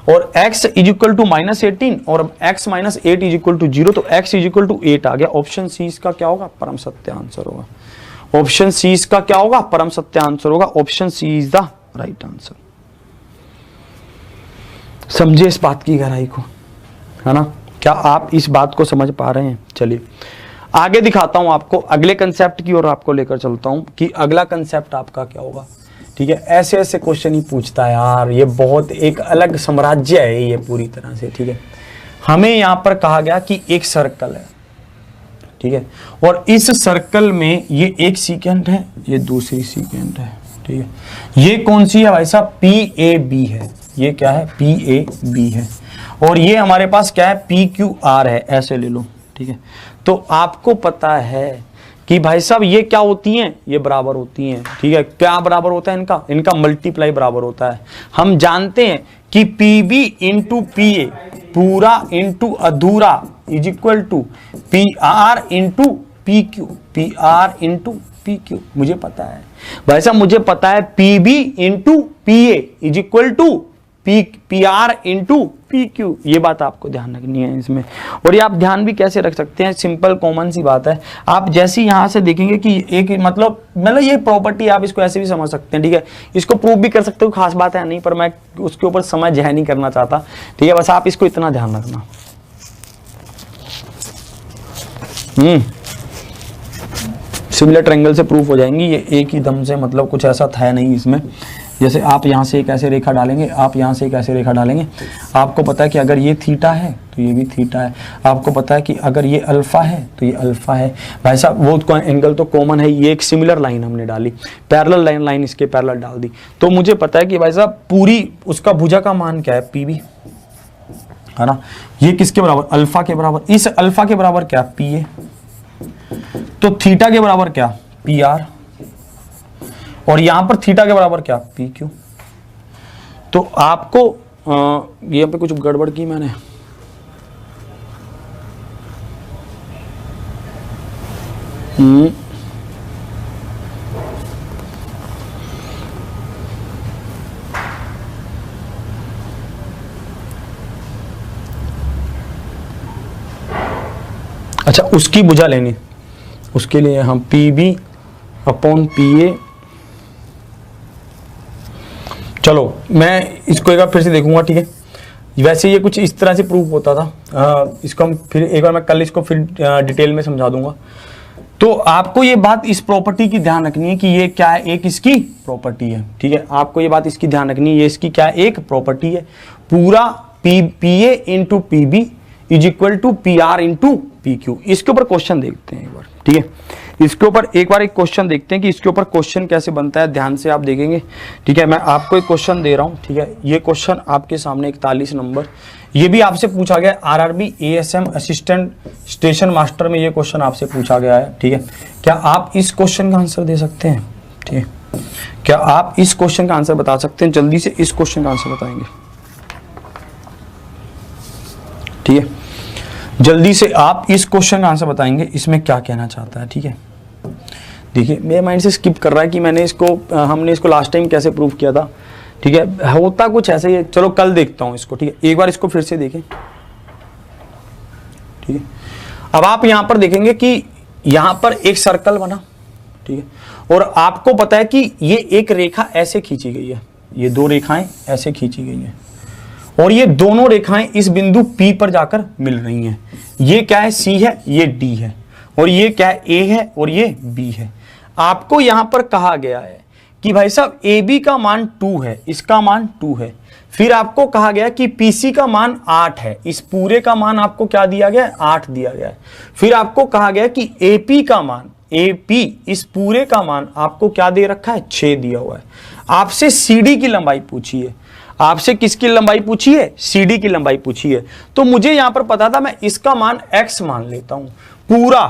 और x is equal to minus 18 और x minus 8 is equal to 0, तो x इज इक्वल टू 8 आ गया। ऑप्शन सी इसका क्या होगा? परम सत्य आंसर होगा। ऑप्शन सी इसका क्या होगा? परम सत्य आंसर होगा। Option C is the right answer. समझे इस बात की गहराई को, है ना? क्या आप इस बात को समझ पा रहे हैं? चलिए आगे दिखाता हूं आपको, अगले कंसेप्ट की ओर आपको लेकर चलता हूं कि अगला कंसेप्ट आपका क्या होगा, ठीक है। ऐसे ऐसे क्वेश्चन ही पूछता है यार, ये बहुत एक अलग साम्राज्य है ये पूरी तरह से, ठीक है। हमें यहां पर कहा गया कि एक सर्कल है, ठीक है, और इस सर्कल में ये एक सीकेंट है, ये दूसरी सीकेंट है, ठीक है। ये कौन सी है भाई साहब? PAB है। ये क्या है? PAB है। और ये हमारे पास क्या है? PQR है, ऐसे ले लो, ठीक है। तो आपको पता है कि भाई साहब ये क्या होती हैं? ये बराबर होती हैं, ठीक है। क्या बराबर होता है इनका? इनका मल्टीप्लाई बराबर होता है। हम जानते हैं कि PB इंटू PA पूरा इंटू अधूरा is equal to PR into PQ, PR into PQ। मुझे पता है भाई साहब, मुझे पता है PB into PA is equal to PR into PQ। ये बात आपको ध्यान रखनी है इसमें। और ये आप ध्यान भी कैसे रख सकते हैं? सिंपल कॉमन सी बात है। आप जैसे यहां से देखेंगे कि एक मतलब ये प्रॉपर्टी, आप इसको ऐसे भी समझ सकते हैं, ठीक है। इसको प्रूव भी कर सकते हो, खास बात है नहीं, पर मैं उसके ऊपर समय जय नहीं करना चाहता, ठीक है। बस आप इसको इतना ध्यान रखना। सिमिलर ट्रायंगल से प्रूफ हो जाएंगी ये एक ही दम से, मतलब कुछ ऐसा था नहीं इसमें। जैसे आप यहाँ से एक ऐसे रेखा डालेंगे, आप यहाँ से एक ऐसे रेखा डालेंगे, आपको पता है कि अगर ये थीटा है तो ये भी थीटा है। आपको पता है कि अगर ये अल्फा है तो ये अल्फा है। भाई साहब वो एंगल तो कॉमन है, ये एक सिमिलर लाइन हमने डाली, पैरेलल लाइन इसके पैरेलल डाल दी, तो मुझे पता है कि भाई साहब पूरी उसका भुजा का मान क्या है? PB, है ना। ये किसके बराबर? अल्फा के बराबर। इस अल्फा के बराबर क्या? PA। तो थीटा के बराबर क्या? PR। और यहां पर थीटा के बराबर क्या? PQ। तो आपको यहां पे कुछ गड़बड़ की मैंने, अच्छा उसकी भुजा लेनी, उसके लिए हम PB अपॉन PA। चलो मैं इसको एक बार फिर से देखूंगा, ठीक है। वैसे ये कुछ इस तरह से प्रूफ होता था, इसको हम फिर एक बार मैं कल इसको फिर डिटेल में समझा दूंगा। तो आपको ये बात इस प्रॉपर्टी की ध्यान रखनी है कि ये क्या है? एक इसकी प्रॉपर्टी है, ठीक है। आपको ये बात इसकी ध्यान रखनी है, ये इसकी क्या है? एक प्रॉपर्टी है। पूरा PA into PB is equal to PR into PQ। इसके ऊपर क्वेश्चन देखते हैं एक बार, ठीक है। इसके ऊपर एक बार एक क्वेश्चन देखते हैं कि इसके ऊपर क्वेश्चन कैसे बनता है, ध्यान से आप देखेंगे, ठीक है। मैं आपको एक क्वेश्चन दे रहा हूं, ठीक है। ये क्वेश्चन आपके सामने 41 नंबर, ये भी आपसे पूछा गया RRB ASM assistant station master में, ये क्वेश्चन आपसे पूछा गया है, ठीक है। क्या आप इस क्वेश्चन का आंसर दे सकते हैं? ठीक है, क्या आप इस क्वेश्चन का आंसर बता सकते हैं? जल्दी से इस क्वेश्चन का आंसर बताएंगे, ठीक है। जल्दी से आप इस क्वेश्चन का आंसर बताएंगे, इसमें क्या कहना चाहता है, ठीक है। देखिए मेरे माइंड से स्किप कर रहा है कि हमने इसको लास्ट टाइम कैसे प्रूव किया था, ठीक है। होता कुछ ऐसा ही है, चलो कल देखता हूं इसको, ठीक है। एक बार इसको फिर से देखें, ठीक है। अब आप यहां पर देखेंगे कि यहां पर एक सर्कल बना, ठीक है, और आपको पता है कि ये एक रेखा ऐसे खींची गई है, ये दो रेखाएं ऐसे खींची गई हैं और ये दोनों रेखाएं इस बिंदु P पर जाकर मिल रही हैं। ये क्या है, C है, ये D है, और ये क्या है, A है और ये B है। आपको यहां पर कहा गया है कि भाई साहब AB का मान 2 है, इसका मान 2 है। फिर आपको कहा गया कि PC का मान 8 है, इस पूरे का मान आपको क्या दिया गया है, 8 दिया गया है। फिर आपको कहा गया कि AP का मान, AP इस पूरे का मान आपको क्या दे रखा है, 6 दिया हुआ है। आपसे CD की लंबाई पूछी है, आपसे किसकी लंबाई पूछी है, CD की लंबाई पूछी है। तो मुझे यहां पर पता था, मैं इसका मान x मान लेता हूं, पूरा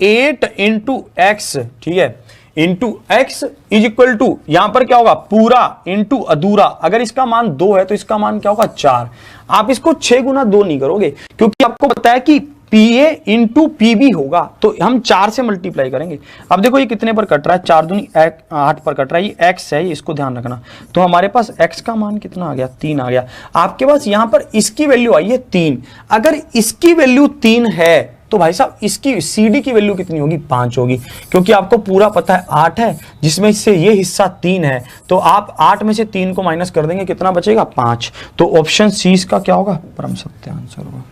8 इंटू एक्स, ठीक है, into x is equal to, यहां पर क्या होगा, पूरा इंटू अधूरा। अगर इसका मान 2 है तो इसका मान क्या होगा, 4। आप इसको 6 गुना 2 नहीं करोगे, क्योंकि आपको पता है कि PA इंटू PB होगा, तो हम 4 से मल्टीप्लाई करेंगे। अब देखो ये कितने पर कट रहा है, 4 दूनी 8 पर कट रहा है, ये x है, इसको ध्यान रखना। तो हमारे पास x का मान कितना आ गया, 3 आ गया। आपके पास यहां पर इसकी वैल्यू आई है 3। अगर इसकी वैल्यू 3 है तो भाई साहब इसकी CD की वैल्यू कितनी होगी, 5 होगी, क्योंकि आपको पूरा पता है 8 है, जिसमें से ये हिस्सा 3 है। तो आप 8 में से 3 को माइनस कर देंगे, कितना बचेगा, 5। तो ऑप्शन सी इसका क्या होगा, परम सत्य आंसर होगा।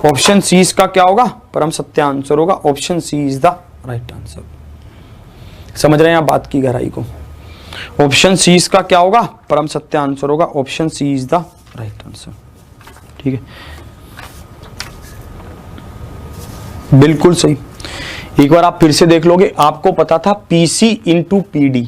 ऑप्शन सी इसका क्या होगा, परम सत्य आंसर होगा। Option C is the right answer. समझ रहे हैं आप बात की गहराई को। ऑप्शन सी इसका क्या होगा, परम सत्य आंसर होगा। Option C is the right answer, ठीक है, बिल्कुल सही। एक बार आप फिर से देख लोगे, आपको पता था PC इंटू PD।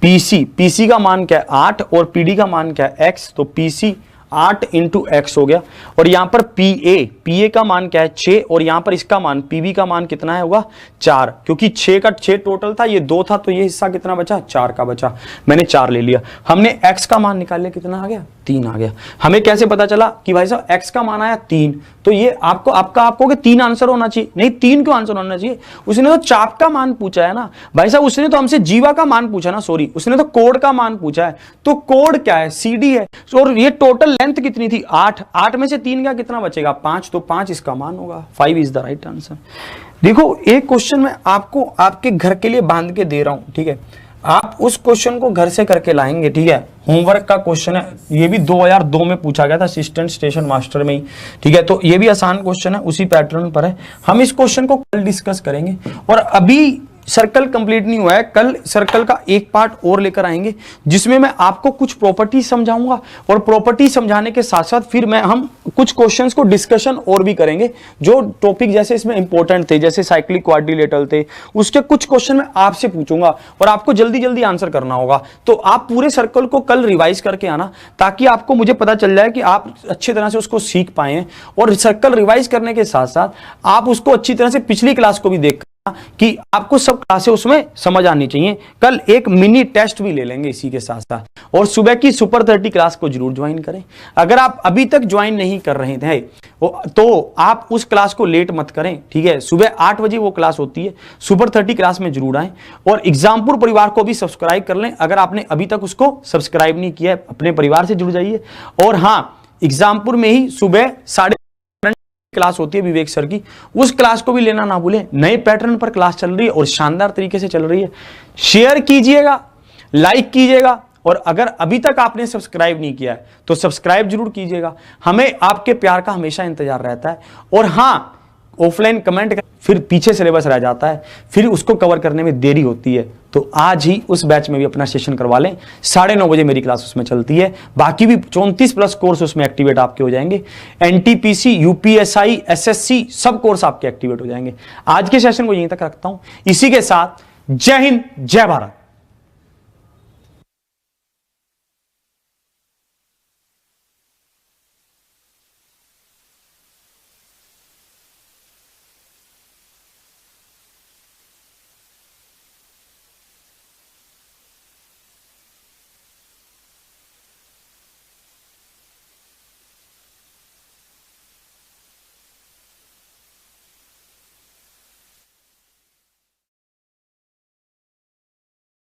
PC का मान क्या है, 8, और PD का मान क्या है, x। तो PC 8 इंटू एक्स हो गया, और यहां पर PA का मान क्या है, 6, और यहां पर इसका मान PB का मान कितना है, होगा 4, क्योंकि 6 का 6 टोटल था, ये 2 था, तो ये हिस्सा कितना बचा, 4 का बचा। मैंने 4 ले लिया। हमने x का मान निकाल लिया, कितना आ गया, 3 आ गया। हमें कैसे पता चला कि भाई साहब x का मान आया 3, तो ये आपको 3 आंसर होना चाहिए। नहीं, 3 क्यों आंसर होना चाहिए, उसने तो चाप का मान पूछा है ना भाई साहब, उसने तो हमसे जीवा का मान पूछा ना, सॉरी, उसने तो कोड का मान पूछा है। तो कोड क्या है, CD है, और ये टोटल लेंथ कितनी थी, 8 में से 3 का कितना बचेगा, 5, तो 5 इसका मान होगा। 5 इज द राइट आंसर। देखो एक क्वेश्चन मैं आपको आपके घर के लिए बांध के दे रहा हूं, ठीक है, आप उस क्वेश्चन को घर से करके लाएंगे, ठीक है, होमवर्क का क्वेश्चन है, ये भी 2002 में पूछा गया था, असिस्टेंट स्टेशन मास्टर में ही, ठीक है, तो ये भी आसान क्वेश्चन है, उसी पैटर्न पर है। हम इस क्वेश्चन को कल डिस्कस करेंगे, और अभी सर्कल कंप्लीट नहीं हुआ है, कल सर्कल का एक पार्ट और लेकर आएंगे, जिसमें मैं आपको कुछ प्रॉपर्टी समझाऊंगा, और प्रॉपर्टी समझाने के साथ साथ फिर हम कुछ क्वेश्चंस को डिस्कशन और भी करेंगे, जो टॉपिक जैसे इसमें इंपॉर्टेंट थे, जैसे साइक्लिक क्वाड्रिलेटरल थे, उसके कुछ क्वेश्चन मैं आपसे पूछूंगा, और आपको जल्दी जल्दी आंसर करना होगा। तो आप पूरे सर्कल को कल रिवाइज करके आना, ताकि आपको मुझे पता चल जाए कि आप अच्छी तरह से उसको सीख पाए, और सर्कल रिवाइज करने के साथ साथ आप उसको अच्छी तरह से पिछली क्लास को भी देख कि आपको सब क्लासें उसमें समझ आनी चाहिए। कल एक मिनी टेस्ट भी ले लेंगे इसी के साथ साथ, और सुबह की सुपर 30 क्लास को जरूर ज्वाइन करें। अगर आप अभी तक ज्वाइन नहीं कर रहे थे तो आप उस क्लास को लेट मत करें, ठीक है, सुबह 8 बजे वो क्लास होती है, सुपर 30 क्लास में जरूर आए, और एग्जामपुर परिवार को भी सब्सक्राइब कर लें। अगर आपने अभी तक उसको सब्सक्राइब नहीं किया है, अपने परिवार से जुड़ जाइए। और हाँ, एग्जामपुर में ही सुबह 12:30 क्लास होती है विवेक सर की, उस क्लास को भी लेना ना भूलें। नए पैटर्न पर क्लास चल रही है और शानदार तरीके से चल रही है। शेयर कीजिएगा, लाइक कीजिएगा, और अगर अभी तक आपने सब्सक्राइब नहीं किया है तो सब्सक्राइब जरूर कीजिएगा। हमें आपके प्यार का हमेशा इंतजार रहता है। और हाँ, ऑफलाइन कमेंट कर, फिर पीछे सिलेबस रह जाता है, फिर उसको कवर करने में देरी होती है। तो आज ही उस बैच में भी अपना सेशन करवा लें। 9:30 बजे मेरी क्लास उसमें चलती है। बाकी भी 34+ कोर्स उसमें एक्टिवेट आपके हो जाएंगे। NTPC, UPSI, SSC सब कोर्स आपके एक्टिवेट हो जाएंगे। आज के सेशन को यहीं तक रखता हूं। इसी के साथ जय हिंद, जय भारत।